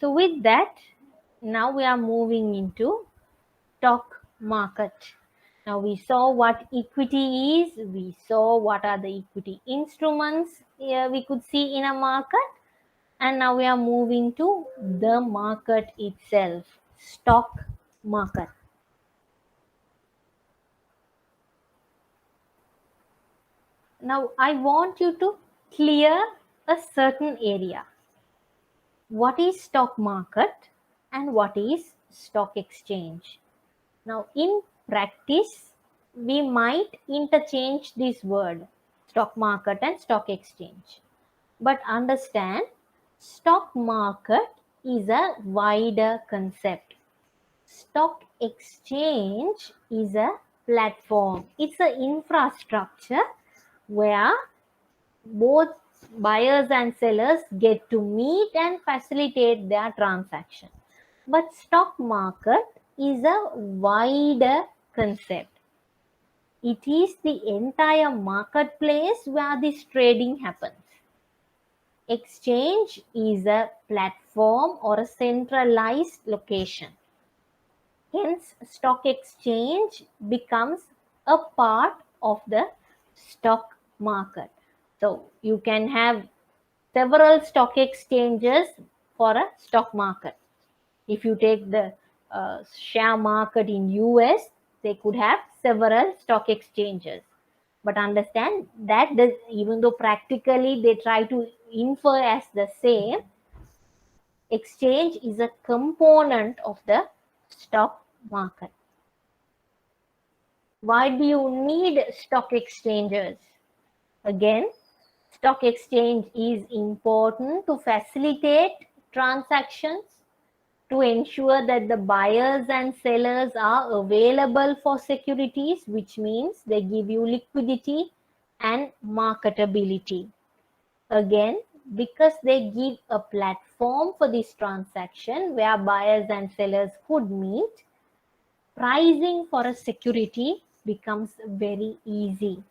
So with that, Now we are moving into stock market. Now we saw what equity is, we saw what are the equity instruments we could see in a market, and now we are moving to the market itself, stock market. Now I want you to clear a certain area. What is stock market and what is stock exchange? Now, in practice, we might interchange this word, stock market and stock exchange. But understand, stock market is a wider concept. Stock exchange is a platform. It's an infrastructure where both buyers and sellers get to meet and facilitate their transaction. But stock market is a wider concept. It is the entire marketplace where this trading happens. Exchange is a platform or a centralized location. Hence, stock exchange becomes a part of the stock market. So, you can have several stock exchanges for a stock market. If you take the share market in US, they could have several stock exchanges. But understand that even though practically they try to infer as the same, exchange is a component of the stock market. Why do you need stock exchanges? Again, stock exchange is important to facilitate transactions, to ensure that the buyers and sellers are available for securities, which means they give you liquidity and marketability. Again, because they give a platform for this transaction where buyers and sellers could meet, pricing for a security becomes very easy.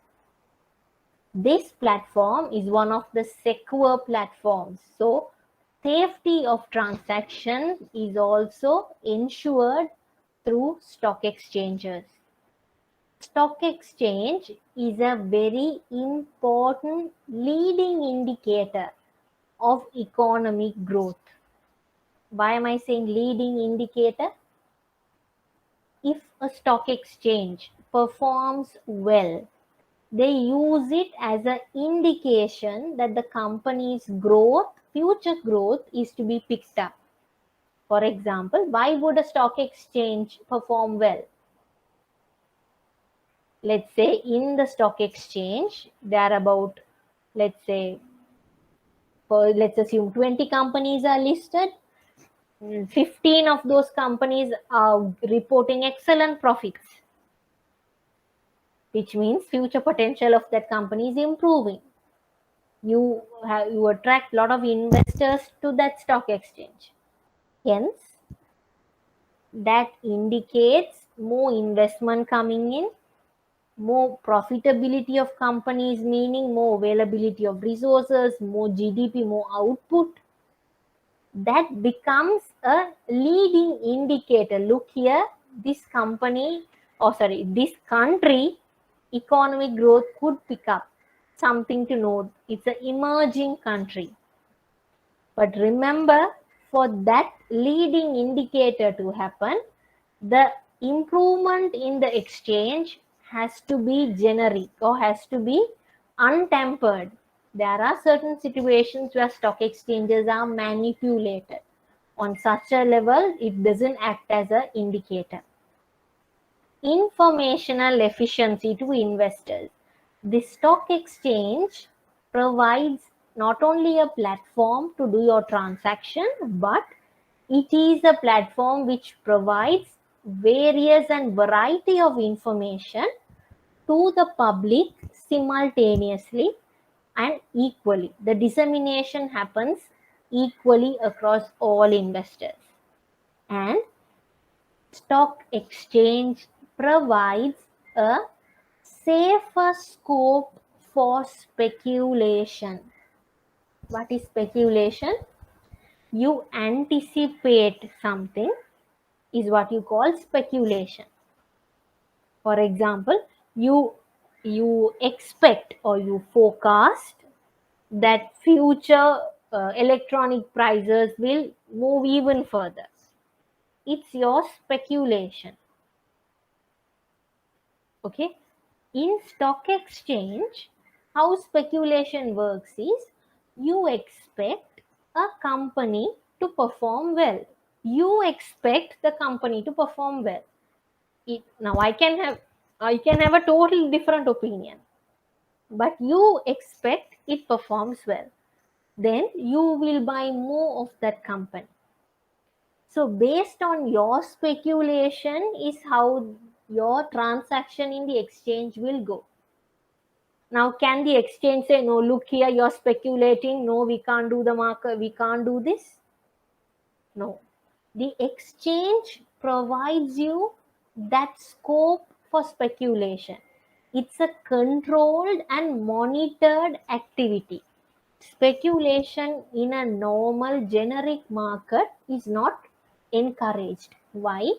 This platform is one of the secure platforms. So, safety of transaction is also ensured through stock exchanges. Stock exchange is a very important leading indicator of economic growth. Why am I saying leading indicator? If a stock exchange performs well, they use it as an indication that the company's growth, future growth, is to be picked up. For example, why would a stock exchange perform well? Let's say in the stock exchange, there are about, let's say, let's assume 20 companies are listed. 15 of those companies are reporting excellent profits, which means future potential of that company is improving. You attract a lot of investors to that stock exchange. Hence, that indicates more investment coming in, more profitability of companies, meaning more availability of resources, more GDP, more output. That becomes a leading indicator. Look here, this company, this country, economic growth could pick up. Something to note, it's an emerging country. But remember, for that leading indicator to happen, the improvement in the exchange has to be generic or has to be untempered. There are certain situations where stock exchanges are manipulated. On such a level, it doesn't act as an indicator. Informational efficiency to investors. The stock exchange provides not only a platform to do your transaction, but it is a platform which provides various and variety of information to the public simultaneously and equally. The dissemination happens equally across all investors. And stock exchange provides a safer scope for speculation. What is speculation? you anticipate something is what you call speculation. For example, you expect or you forecast that future electronic prices will move even further. It's your speculation. Okay. In stock exchange, how speculation works is you expect a company to perform well. You expect the company to perform well. Now I can have a totally different opinion, but you expect it performs well. Then you will buy more of that company. So based on your speculation is how your transaction in the exchange will go. Now, can the exchange say, no, look here, you're speculating. No, we can't do the market. We can't do this. No. The exchange provides you that scope for speculation. It's a controlled and monitored activity. Speculation in a normal generic market is not encouraged. Why?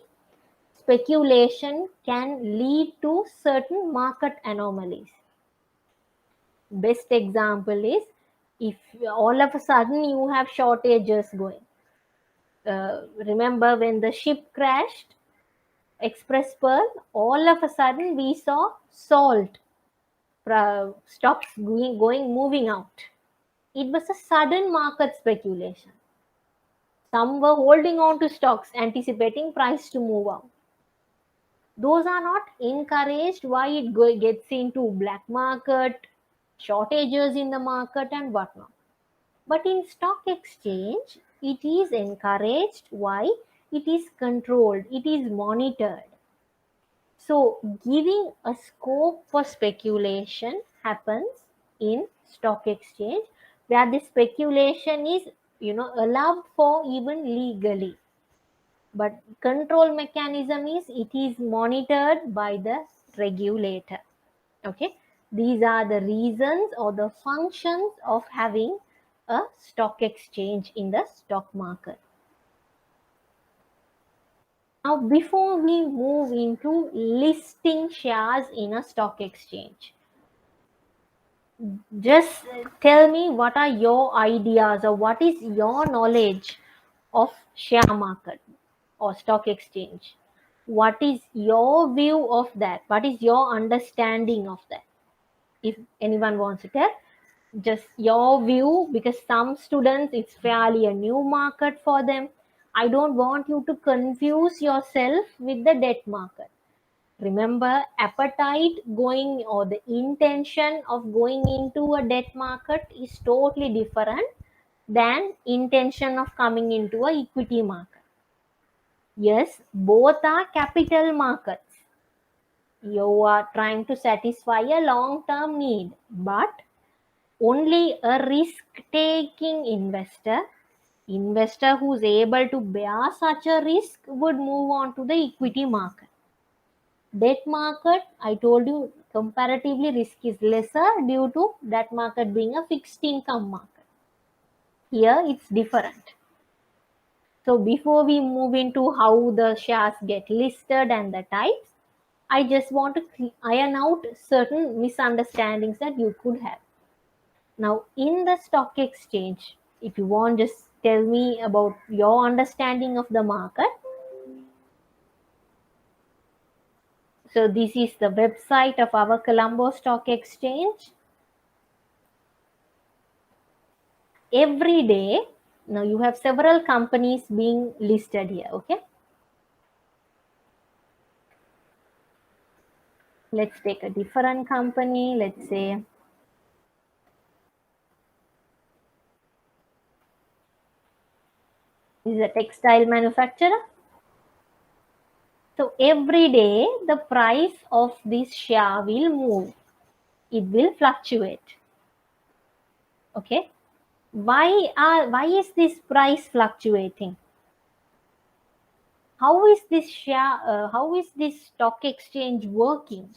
Speculation can lead to certain market anomalies. Best example is if all of a sudden you have shortages going. Remember when the ship crashed, Express Pearl, all of a sudden we saw salt stocks moving out. It was a sudden market speculation. Some were holding on to stocks anticipating price to move out. Those are not encouraged. Why it gets into black market, shortages in the market and whatnot. But in stock exchange, it is encouraged. Why? It is controlled, it is monitored. So giving a scope for speculation happens in stock exchange, where the speculation is allowed for even legally. But control mechanism is it is monitored by the regulator. Okay, these are the reasons or the functions of having a stock exchange in the stock market. Now, before we move into listing shares in a stock exchange, just tell me what are your ideas or what is your knowledge of share market or stock exchange. What is your view of that? What is your understanding of that? If anyone wants to tell, just your view, because some students it's fairly a new market for them. I don't want you to confuse yourself with the debt market. Remember, appetite going or the intention of going into a debt market is totally different than intention of coming into a equity market. Yes, both are capital markets. You are trying to satisfy a long term need, but only a risk taking investor who's able to bear such a risk would move on to the equity market. Debt market, I told you, comparatively risk is lesser due to that market being a fixed income market. Here it's different. So before we move into how the shares get listed and the types, I just want to iron out certain misunderstandings that you could have. Now, in the stock exchange, if you want, just tell me about your understanding of the market. So, this is the website of our Colombo Stock Exchange. Every day, now you have several companies being listed here, okay? Let's take a different company. Let's say this is a textile manufacturer. So every day the price of this share will move. It will fluctuate. Okay. Why is this price fluctuating? How is this share? How is this stock exchange working?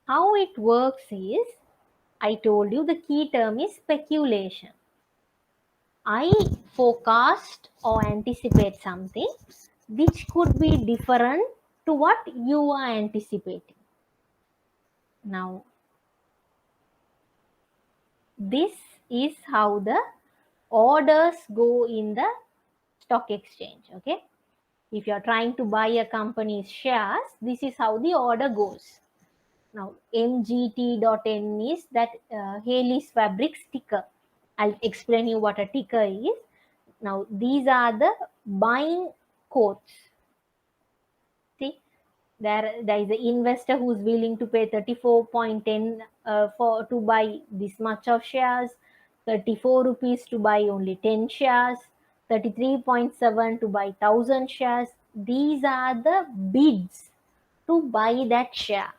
How it works is, I told you the key term is speculation. I forecast or anticipate something which could be different to what you are anticipating. Now, this is how the orders go in the stock exchange. Okay, if you are trying to buy a company's shares, this is how the order goes. Now, MGT.N is that Haley's Fabrics ticker. I'll explain you what a ticker is. Now, these are the buying quotes. See, there is an investor who's willing to pay 34.10 for to buy this much of shares, 34 rupees to buy only 10 shares, 33.7 to buy 1000 shares. These are the bids to buy that share.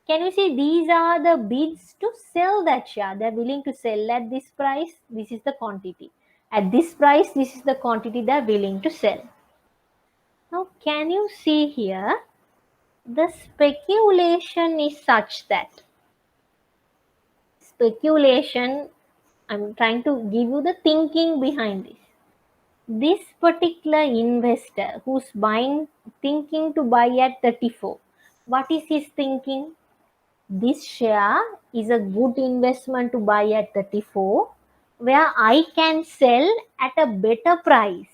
Can you see these are the bids to sell that share? They're willing to sell at this price. This is the quantity. At this price, this is the quantity they're willing to sell. Now, can you see here? The speculation is such that speculation, I'm trying to give you the thinking behind this. This particular investor who's buying, thinking to buy at 34, what is his thinking? This share is a good investment to buy at 34, where I can sell at a better price,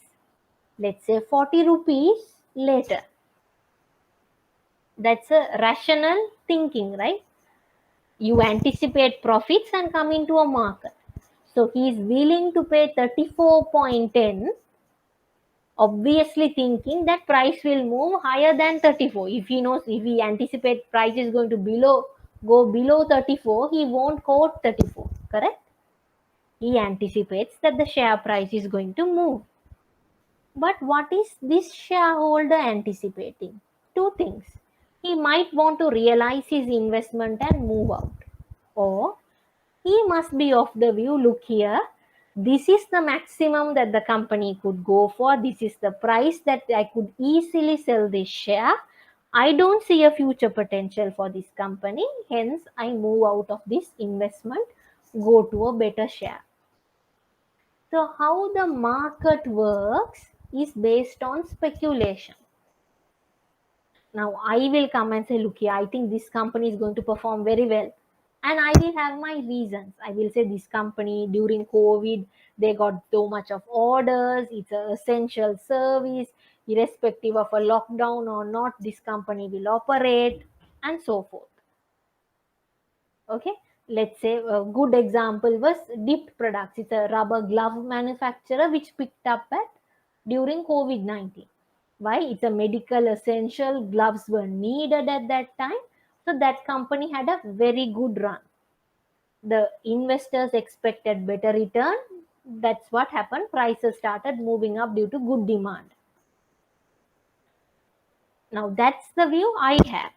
let's say 40 rupees later. That's a rational thinking, right? You anticipate profits and come into a market. So he is willing to pay 34.10, obviously thinking that price will move higher than 34. If he knows, if he anticipates price is going to go below 34, he won't quote 34, correct? He anticipates that the share price is going to move. But what is this shareholder anticipating? Two things. He might want to realize his investment and move out. Or he must be of the view, look here, this is the maximum that the company could go for. This is the price that I could easily sell this share. I don't see a future potential for this company. Hence, I move out of this investment, go to a better share. So, how the market works is based on speculation. Now, I will come and say, look here, I think this company is going to perform very well. And I will have my reasons. I will say this company during COVID, they got so much of orders. It's an essential service. Irrespective of a lockdown or not, this company will operate and so forth. Okay. Let's say a good example was Dipped Products. It's a rubber glove manufacturer which picked up at during COVID-19. Why? It's a medical essential. Gloves were needed at that time. So that company had a very good run. The investors expected better return. That's what happened. Prices started moving up due to good demand. Now that's the view I have.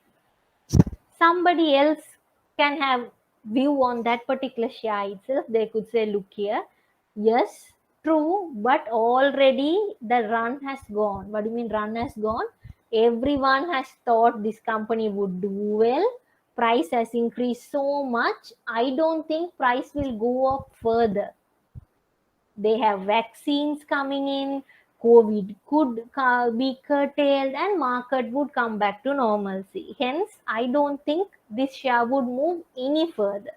Somebody else can have view on that particular share itself. They could say, look here, yes, true, but already the run has gone. What do you mean run has gone? Everyone has thought this company would do well. Price has increased so much. I don't think price will go up further. They have vaccines coming in. COVID could be curtailed and market would come back to normalcy. Hence, I don't think this share would move any further.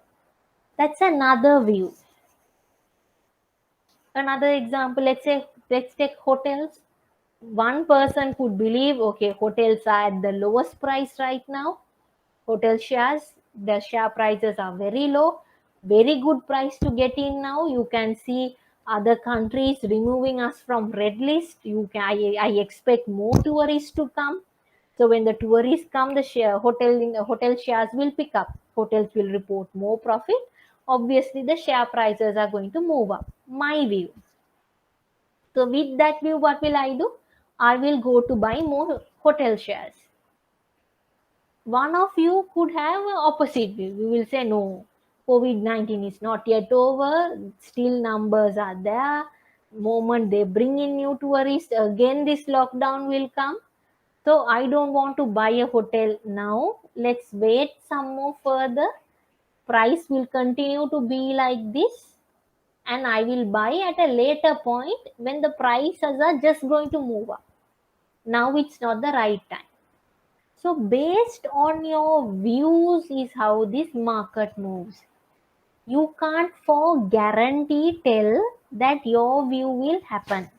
That's another view. Another example, let's take hotels. One person could believe, okay, hotels are at the lowest price right now. Hotel shares, the share prices are very low. Very good price to get in now. You can see other countries removing us from red list. I expect more tourists to come. So when the tourists come, the hotel shares will pick up. Hotels will report more profit. Obviously, the share prices are going to move up. My view. So with that view, what will I do? I will go to buy more hotel shares. One of you could have an opposite view. We will say, no, COVID-19 is not yet over. Still numbers are there. Moment they bring in new tourists, again this lockdown will come. So I don't want to buy a hotel now. Let's wait some more further. Price will continue to be like this. and I will buy at a later point when the prices are just going to move up. Now it's not the right time. So based on your views is how this market moves. You can't for guarantee tell that your view will happen.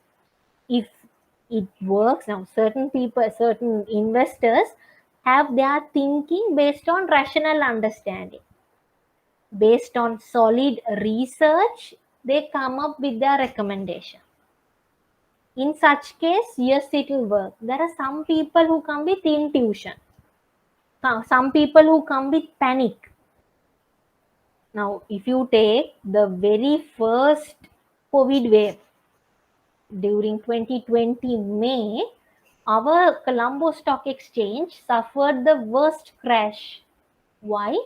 If it works now, certain people, certain investors have their thinking based on rational understanding. Based on solid research, they come up with their recommendation. In such case, yes, it will work. There are some people who come with intuition. Some people who come with panic. Now, if you take the very first COVID wave during 2020 May, our Colombo Stock Exchange suffered the worst crash. Why?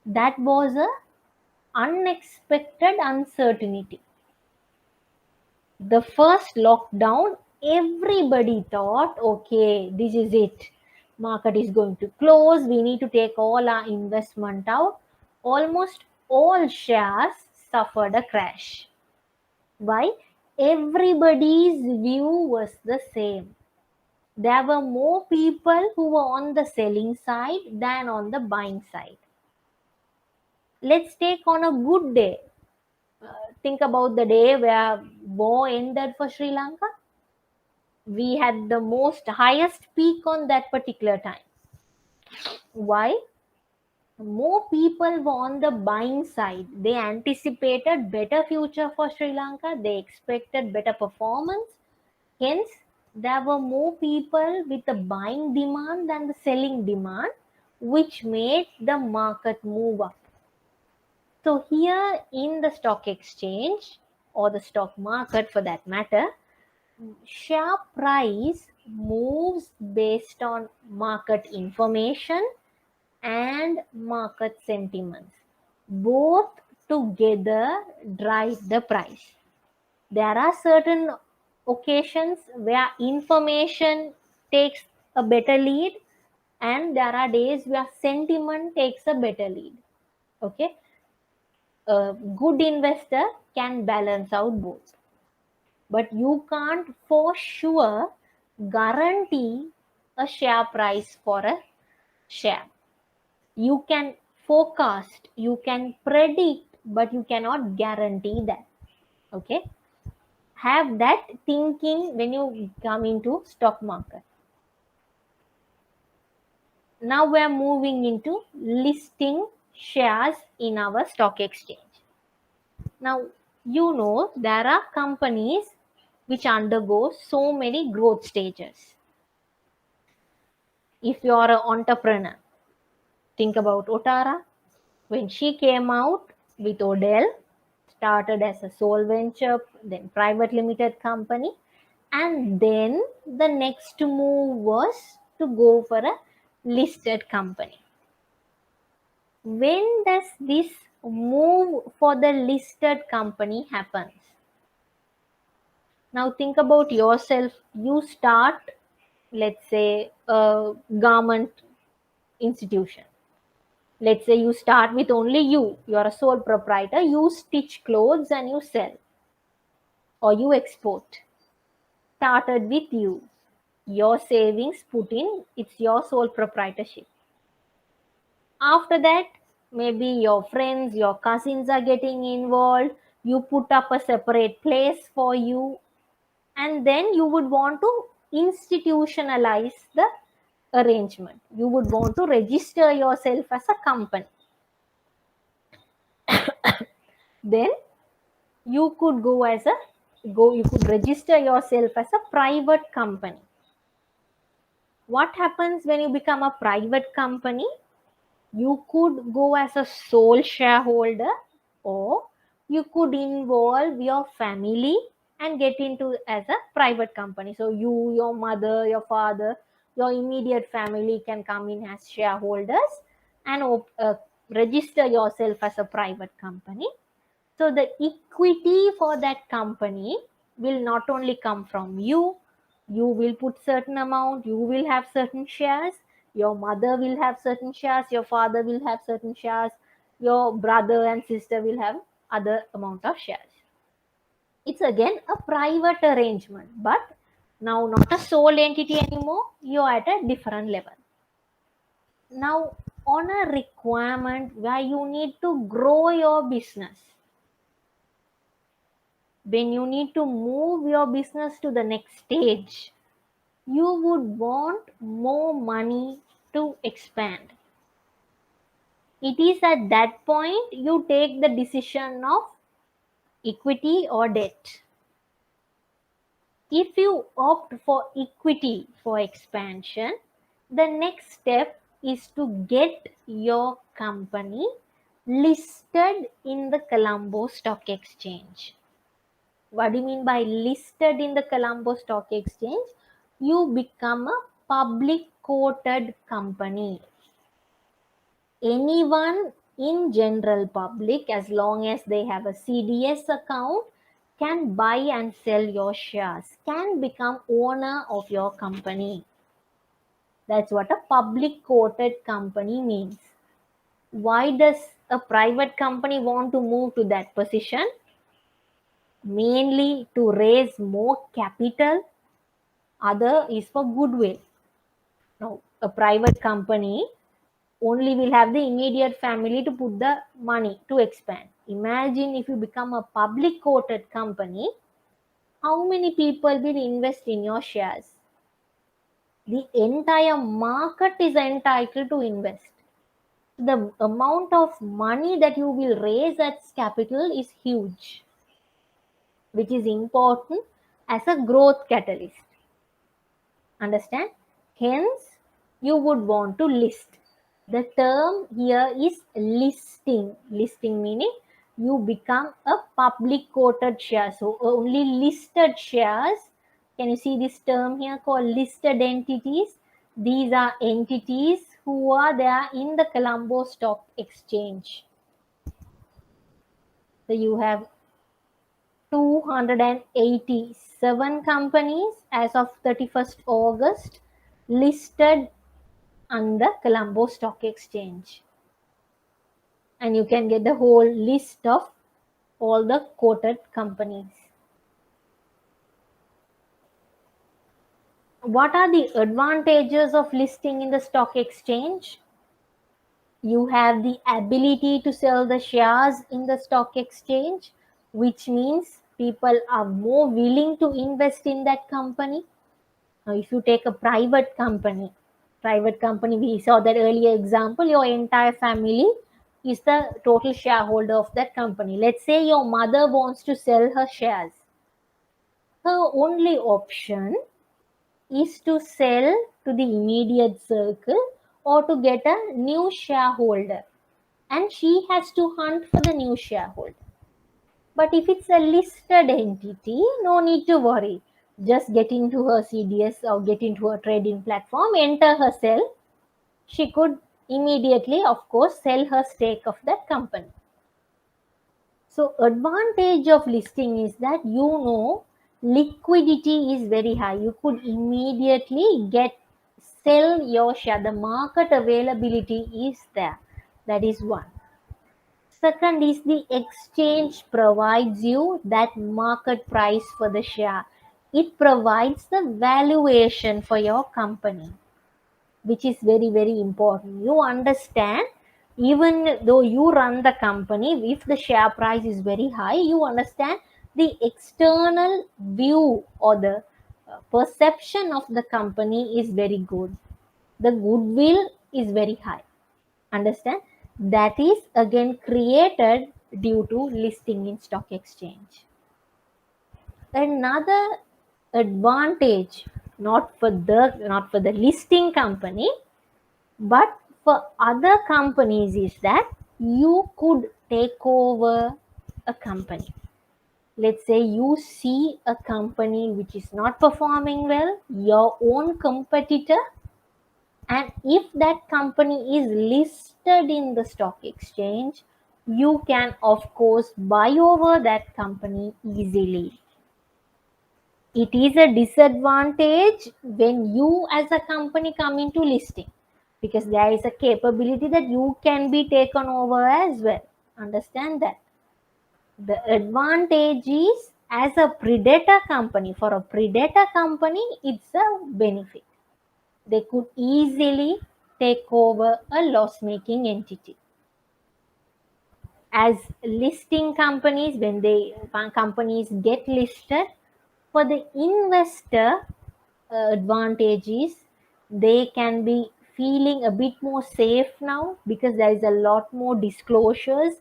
That was a unexpected uncertainty. The first lockdown, everybody thought, okay, this is it. Market is going to close. We need to take all our investment out. Almost all shares suffered a crash. Why? Everybody's view was the same. There were more people who were on the selling side than on the buying side. Let's take on a good day. Think about the day where war ended for Sri Lanka. We had the most highest peak on that particular time. Why? More people were on the buying side. They anticipated better future for Sri Lanka. They expected better performance. Hence, there were more people with the buying demand than the selling demand, which made the market move up. So here in the stock exchange or the stock market for that matter, share price moves based on market information and market sentiments. Both together drive the price. There are certain occasions where information takes a better lead, and there are days where sentiment takes a better lead. Okay, a good investor can balance out both, but you can't for sure guarantee a share price for a share. You can forecast, you can predict, but you cannot guarantee that. Okay, have that thinking when you come into stock market. Now we are moving into listing shares in our stock exchange. Now, you know, there are companies which undergo so many growth stages. If you are an entrepreneur, think about Otara. When she came out with Odell, started as a sole venture, then private limited company, and then the next move was to go for a listed company. When does this move for the listed company happens? Now think about yourself. You start, let's say, a garment institution. Let's say you start with only you. You're a sole proprietor. You stitch clothes and you sell, or you export. Started with you. Your savings put in, it's your sole proprietorship. After that, maybe your friends, your cousins are getting involved. You put up a separate place for you, and then you would want to institutionalize the arrangement. You would want to register yourself as a company. Then you could you could register yourself as a private company. What happens when you become a private company? You could go as a sole shareholder, or you could involve your family and get into as a private company. So you, your mother, your father, your immediate family can come in as shareholders and register yourself as a private company. So the equity for that company will not only come from you. You will put certain amount, you will have certain shares, your mother will have certain shares, your father will have certain shares, your brother and sister will have other amount of shares. It's again a private arrangement, but now not a sole entity anymore. You're at a different level. Now, on a requirement where you need to grow your business, when you need to move your business to the next stage, you would want more money to expand. It is at that point you take the decision of equity or debt. If you opt for equity for expansion, the next step is to get your company listed in the Colombo Stock Exchange. What do you mean by listed in the Colombo Stock Exchange? You become a public quoted company. Anyone in general public, as long as they have a CDS account, can buy and sell your shares, can become owner of your company. That's what a public quoted company means. Why does a private company want to move to that position? Mainly to raise more capital. Other is for goodwill. Now, a private company only will have the immediate family to put the money to expand. Imagine if you become a public quoted company, how many people will invest in your shares? The entire market is entitled to invest. The amount of money that you will raise as capital is huge, which is important as a growth catalyst. Understand? Hence, you would want to list. The term here is listing. Listing meaning you become a public quoted share. So only listed shares. Can you see this term here called listed entities? These are entities who are there in the Colombo Stock Exchange. So you have 287 companies as of 31st August listed on the Colombo Stock Exchange. And you can get the whole list of all the quoted companies. What are the advantages of listing in the stock exchange? You have the ability to sell the shares in the stock exchange, which means people are more willing to invest in that company. Now, if you take a private company, we saw that earlier example, your entire family is the total shareholder of that company. Let's say your mother wants to sell her shares. Her only option is to sell to the immediate circle or to get a new shareholder. And she has to hunt for the new shareholder. But if it's a listed entity, no need to worry. Just get into her CDS or get into her trading platform, enter herself. She could immediately, of course, sell her stake of that company. So advantage of listing is that liquidity is very high. You could immediately sell your share. The market availability is there. That is one. Second is the exchange provides you that market price for the share. It provides the valuation for your company, which is very, very important. You understand, even though you run the company, if the share price is very high, you understand the external view or the perception of the company is very good. The goodwill is very high. Understand? That is again created due to listing in stock exchange. Another advantage, not for the listing company, but for other companies, is that you could take over a company. Let's say you see a company which is not performing well, your own competitor, and if that company is listed in the stock exchange, you can, of course, buy over that company easily. It is a disadvantage when you as a company come into listing, because there is a capability that you can be taken over as well. Understand that. The advantage is As a predator company, for a predator company, it's a benefit. They could easily take over a loss making entity. As listing companies, when they companies get listed, for the investor, advantage is they can be feeling a bit more safe now, because there is a lot more disclosures,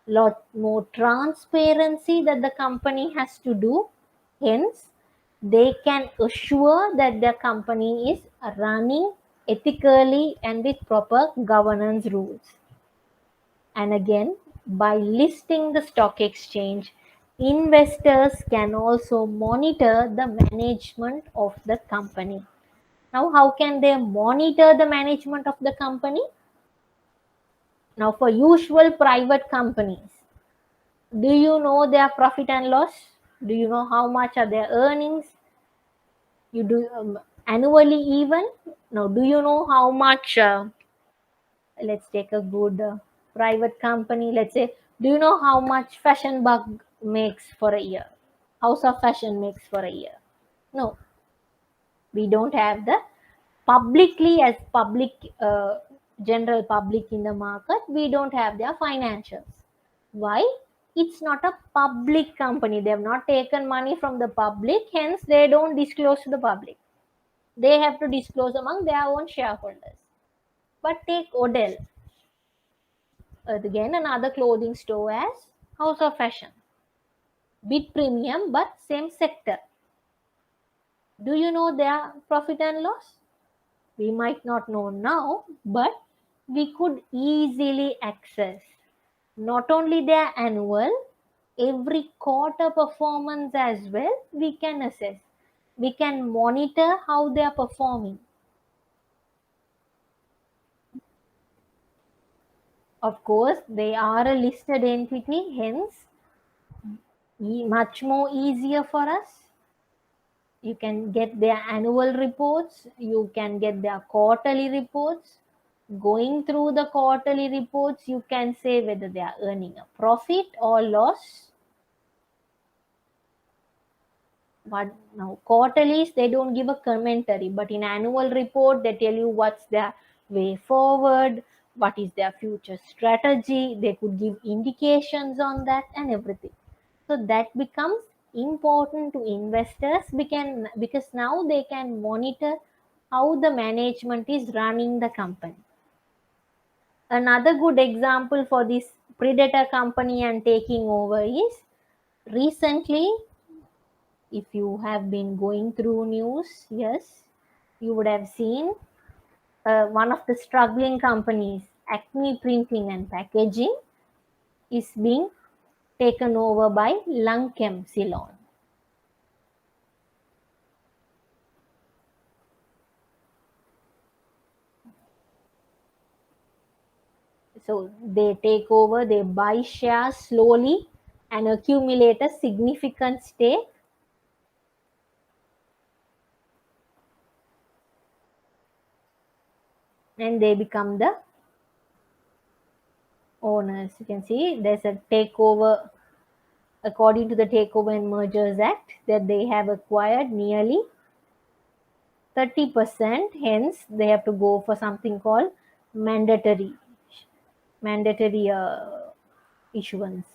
lot more transparency that the company has to do. Hence, they can assure that the company is running ethically and with proper governance rules. And again, by listing the stock exchange, investors can also monitor the management of the company. Now, how can they monitor the management of the company? Now, for usual private companies, do you know their profit and loss? Do you know how much are their earnings? You do annually even? Now, do you know how much? Let's take a good private company. Let's say, do you know how much Fashion Bug makes for a year? House of Fashion makes for a year? No, we don't have the publicly, as public, general public in the market, we don't have their financials. Why? It's not a public company. They have not taken money from the public, hence they don't disclose to the public. They have to disclose among their own shareholders. But take Odell, again another clothing store, as House of Fashion, bit premium but same sector. Do you know their profit and loss? We might not know now, but we could easily access not only their annual, every quarter performance as well. We can assess, we can monitor how they are performing. Of course, they are a listed entity, hence much more easier for us. You can get their annual reports, you can get their quarterly reports. Going through the quarterly reports, you can say whether they are earning a profit or loss. But now quarterlies, they don't give a commentary, but in annual report they tell you what's their way forward, what is their future strategy. They could give indications on that and everything. So that becomes important to investors, because now they can monitor how the management is running the company. Another good example for this predator company and taking over is, recently, if you have been going through news, yes, you would have seen one of the struggling companies, Acme Printing and Packaging, is being taken over by Lankem Ceylon. So they take over, they buy shares slowly and accumulate a significant stake. And they become the owners. You can see there's a takeover, according to the Takeover and Mergers Act, that they have acquired nearly 30%. Hence, they have to go for something called mandatory issuance.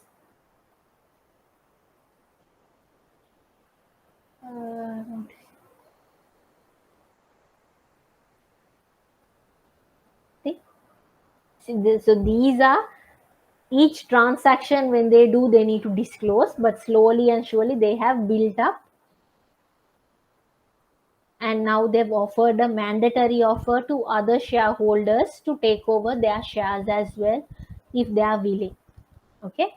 Uh, see? So these are, each transaction when they do, they need to disclose, but slowly and surely they have built up, and now they've offered a mandatory offer to other shareholders to take over their shares as well, if they are willing. Okay,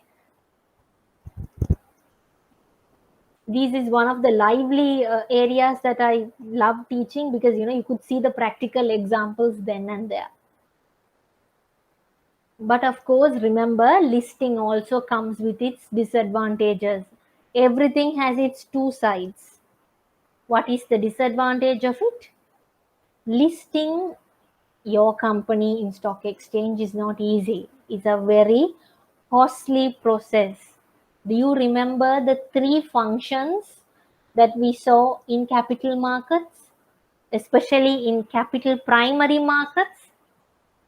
this is one of the lively areas that I love teaching, because you could see the practical examples then and there. But of course, remember, listing also comes with its disadvantages. Everything has its two sides. What is the disadvantage of it? Listing your company in stock exchange is not easy. It's a very costly process. Do you remember the three functions that we saw in capital markets, especially in capital primary markets?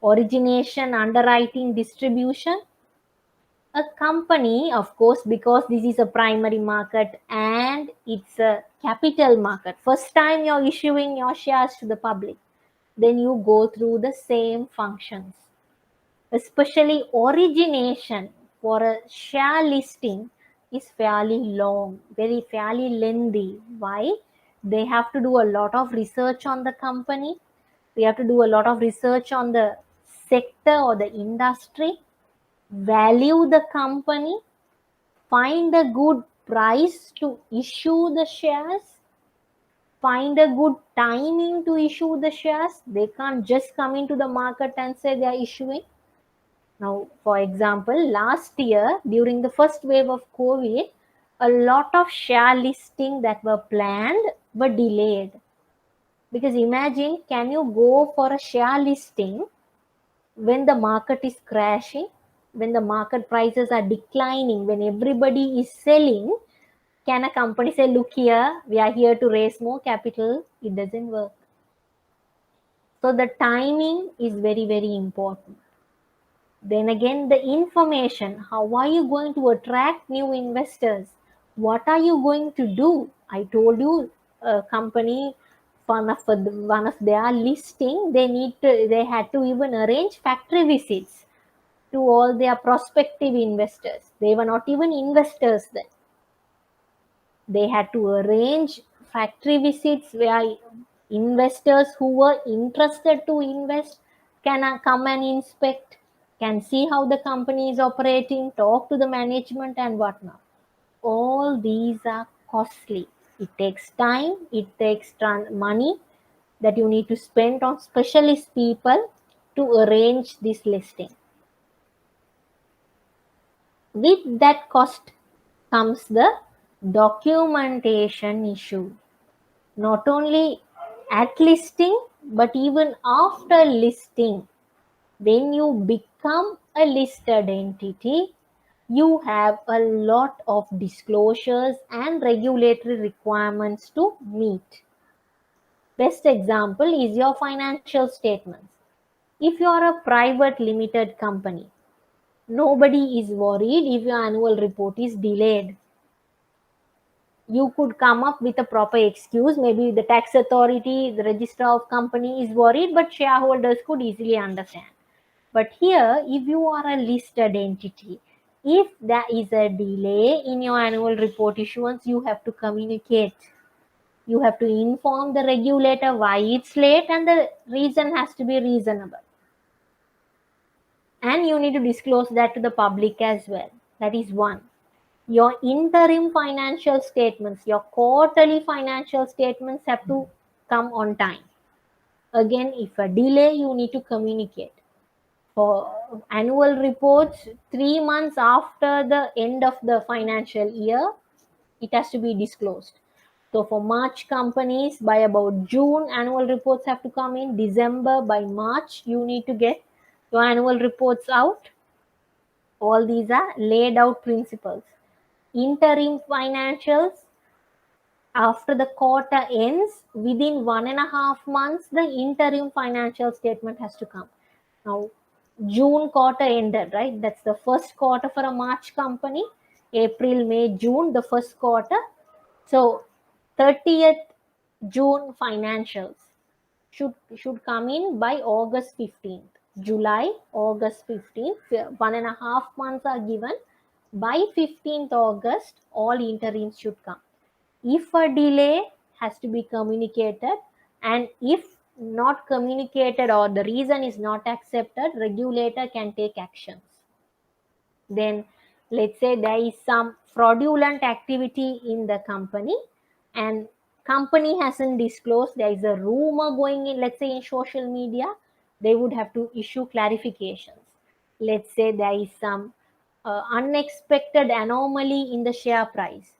Origination, underwriting, distribution. A company, of course, because this is a primary market and it's a capital market, first time you're issuing your shares to the public, then you go through the same functions. Especially origination for a share listing is fairly long, very fairly lengthy. Why? They have to do a lot of research on the company. They have to do a lot of research on the sector or the industry, value the company, find a good price to issue the shares, find a good timing to issue the shares. They can't just come into the market and say they are issuing. Now, for example, last year during the first wave of COVID, a lot of share listing that were planned were delayed. Because imagine, can you go for a share listing when the market is crashing, when the market prices are declining, when everybody is selling? Can a company say, look here, we are here to raise more capital? It doesn't work. So the timing is very, very important. Then again, the information. How are you going to attract new investors? What are you going to do? I told you, a company, one of their listing, they had to even arrange factory visits to all their prospective investors. They were not even investors then. They had to arrange factory visits where investors who were interested to invest can come and inspect, can see how the company is operating, talk to the management and whatnot. All these are costly. It takes time, it takes money that you need to spend on specialist people to arrange this listing. With that cost comes the documentation issue. Not only at listing, but even after listing. When you become a listed entity, you have a lot of disclosures and regulatory requirements to meet. Best example is your financial statements. If you are a private limited company, nobody is worried if your annual report is delayed. You could come up with a proper excuse. Maybe the tax authority, the register of company is worried, but shareholders could easily understand. But here, if you are a listed entity, if there is a delay in your annual report issuance, you have to communicate. You have to inform the regulator why it's late, and the reason has to be reasonable. And you need to disclose that to the public as well. That is one. Your interim financial statements, your quarterly financial statements have to come on time. Again, if a delay, you need to communicate. For annual reports, 3 months after the end of the financial year, it has to be disclosed. So for March companies, by about June, annual reports have to come in. December, by March, you need to get your annual reports out. All these are laid out principles. Interim financials, after the quarter ends, within 1.5 months, the interim financial statement has to come. Now, June quarter ended, right? That's the first quarter for a March company. April, May, June, the first quarter. So, 30th June financials should come in by August 15th. July, August 15th, 1.5 months are given. By 15th August, all interims should come. If a delay, has to be communicated, and if not communicated or the reason is not accepted, regulator can take actions. Then let's say there is some fraudulent activity in the company and company hasn't disclosed, there is a rumor going in, let's say in social media, they would have to issue clarifications. Let's say there is some unexpected anomaly in the share price.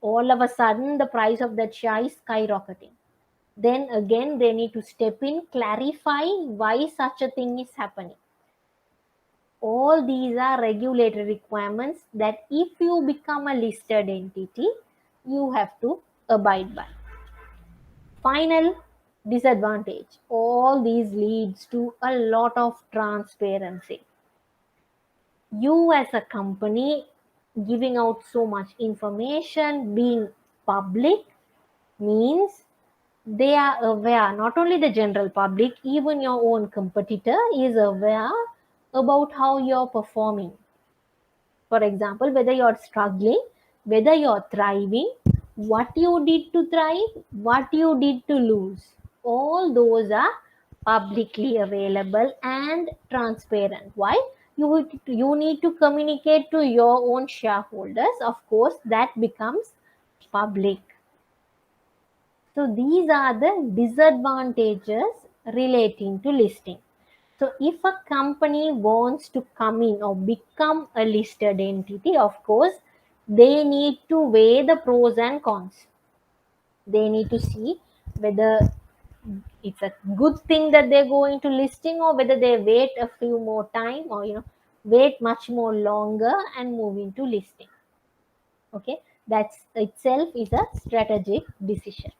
All of a sudden the price of that share is skyrocketing. Then again they need to step in, clarify why such a thing is happening. All these are regulatory requirements that if you become a listed entity, you have to abide by. Final disadvantage. All these leads to a lot of transparency. You as a company giving out so much information, being public, means they are aware, not only the general public, even your own competitor is aware about how you're performing. For example, whether you're struggling, whether you're thriving, what you did to thrive, what you did to lose. All those are publicly available and transparent. Why? You need to communicate to your own shareholders. Of course, that becomes public. So these are the disadvantages relating to listing. So if a company wants to come in or become a listed entity, of course, they need to weigh the pros and cons. They need to see whether it's a good thing that they go into listing or whether they wait a few more time or wait much more longer and move into listing. Okay, that's itself is a strategic decision.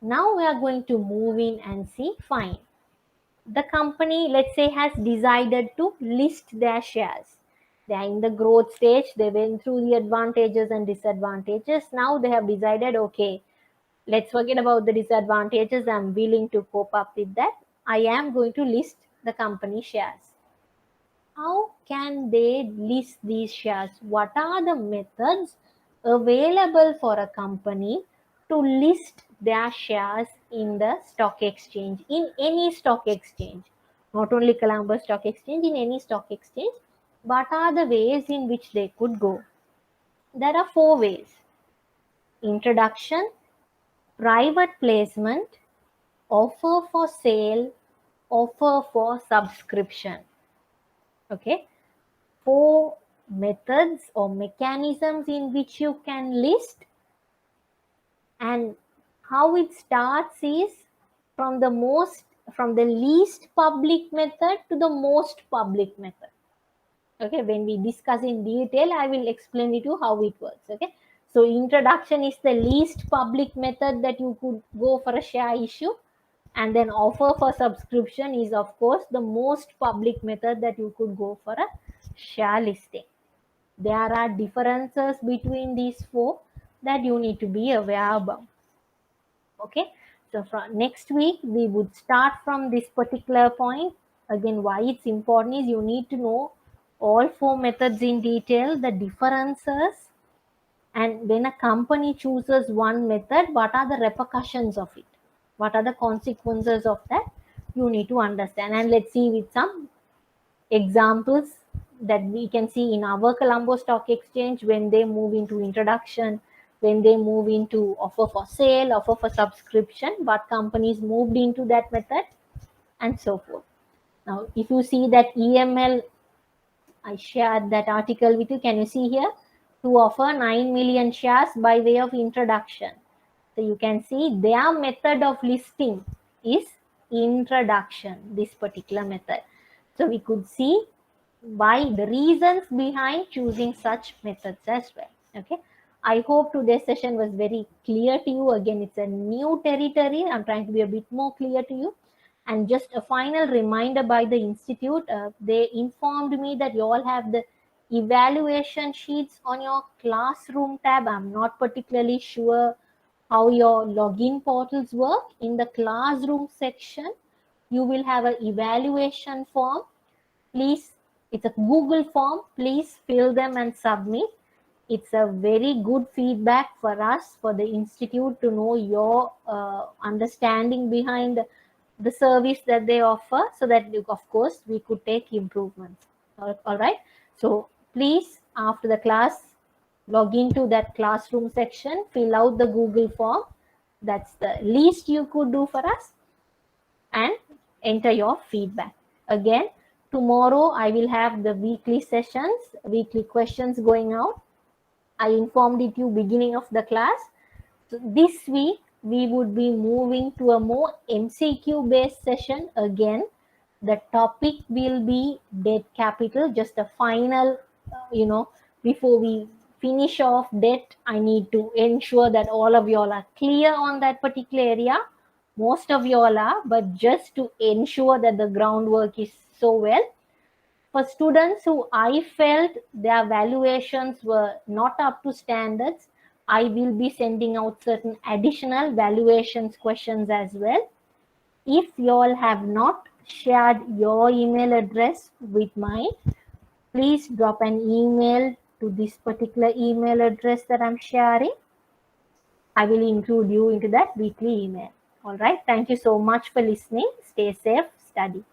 Now we are going to move in and see, fine, the company, let's say, has decided to list their shares. They are in the growth stage, they went through the advantages and disadvantages. Now they have decided, okay, let's forget about the disadvantages, I'm willing to cope up with that, I am going to list the company shares. How can they list these shares? What are the methods available for a company to list their shares in the stock exchange, in any stock exchange, not only Colombo Stock Exchange, in any stock exchange? What are the ways in which they could go? There are 4 ways: introduction, private placement, offer for sale, offer for subscription. Okay, 4 methods or mechanisms in which you can list. And how it starts is from the least public method to the most public method. Okay, when we discuss in detail, I will explain it to you how it works. Okay, so introduction is the least public method that you could go for a share issue, and then offer for subscription is of course the most public method that you could go for a share listing. There are differences between these 4 that you need to be aware about. Okay, so from next week we would start from this particular point. Again, why it's important is you need to know all 4 methods in detail, the differences, and when a company chooses one method, what are the repercussions of it, what are the consequences of that, you need to understand. And let's see with some examples that we can see in our Colombo Stock Exchange when they move into introduction, when they move into offer for sale, offer for subscription, what companies moved into that method, and so forth. Now, if you see that EML, I shared that article with you. Can you see here? To offer 9 million shares by way of introduction. So you can see their method of listing is introduction, this particular method. So we could see why the reasons behind choosing such methods as well. Okay, I hope today's session was very clear to you. Again, it's a new territory, I'm trying to be a bit more clear to you. And just a final reminder by the institute, they informed me that you all have the evaluation sheets on your classroom tab. I'm not particularly sure how your login portals work. In the classroom section, you will have an evaluation form. Please, it's a Google form, please fill them and submit. It's a very good feedback for us, for the institute, to know your understanding behind the service that they offer, so that of course we could take improvements. All right, so please, after the class, log into that classroom section, fill out the Google form. That's the least you could do for us, and enter your feedback. Again, tomorrow I will have the weekly sessions, weekly questions going out. I informed it you beginning of the class. So this week we would be moving to a more MCQ based session again, The topic will be debt capital. Just a final, before we finish off debt, I need to ensure that all of you all are clear on that particular area. Most of you all are, but just to ensure that the groundwork is so well. For students who I felt their valuations were not up to standards, I will be sending out certain additional valuations questions as well. If you all have not shared your email address with mine, please drop an email to this particular email address that I'm sharing. I will include you into that weekly email. All right. Thank you so much for listening. Stay safe, study.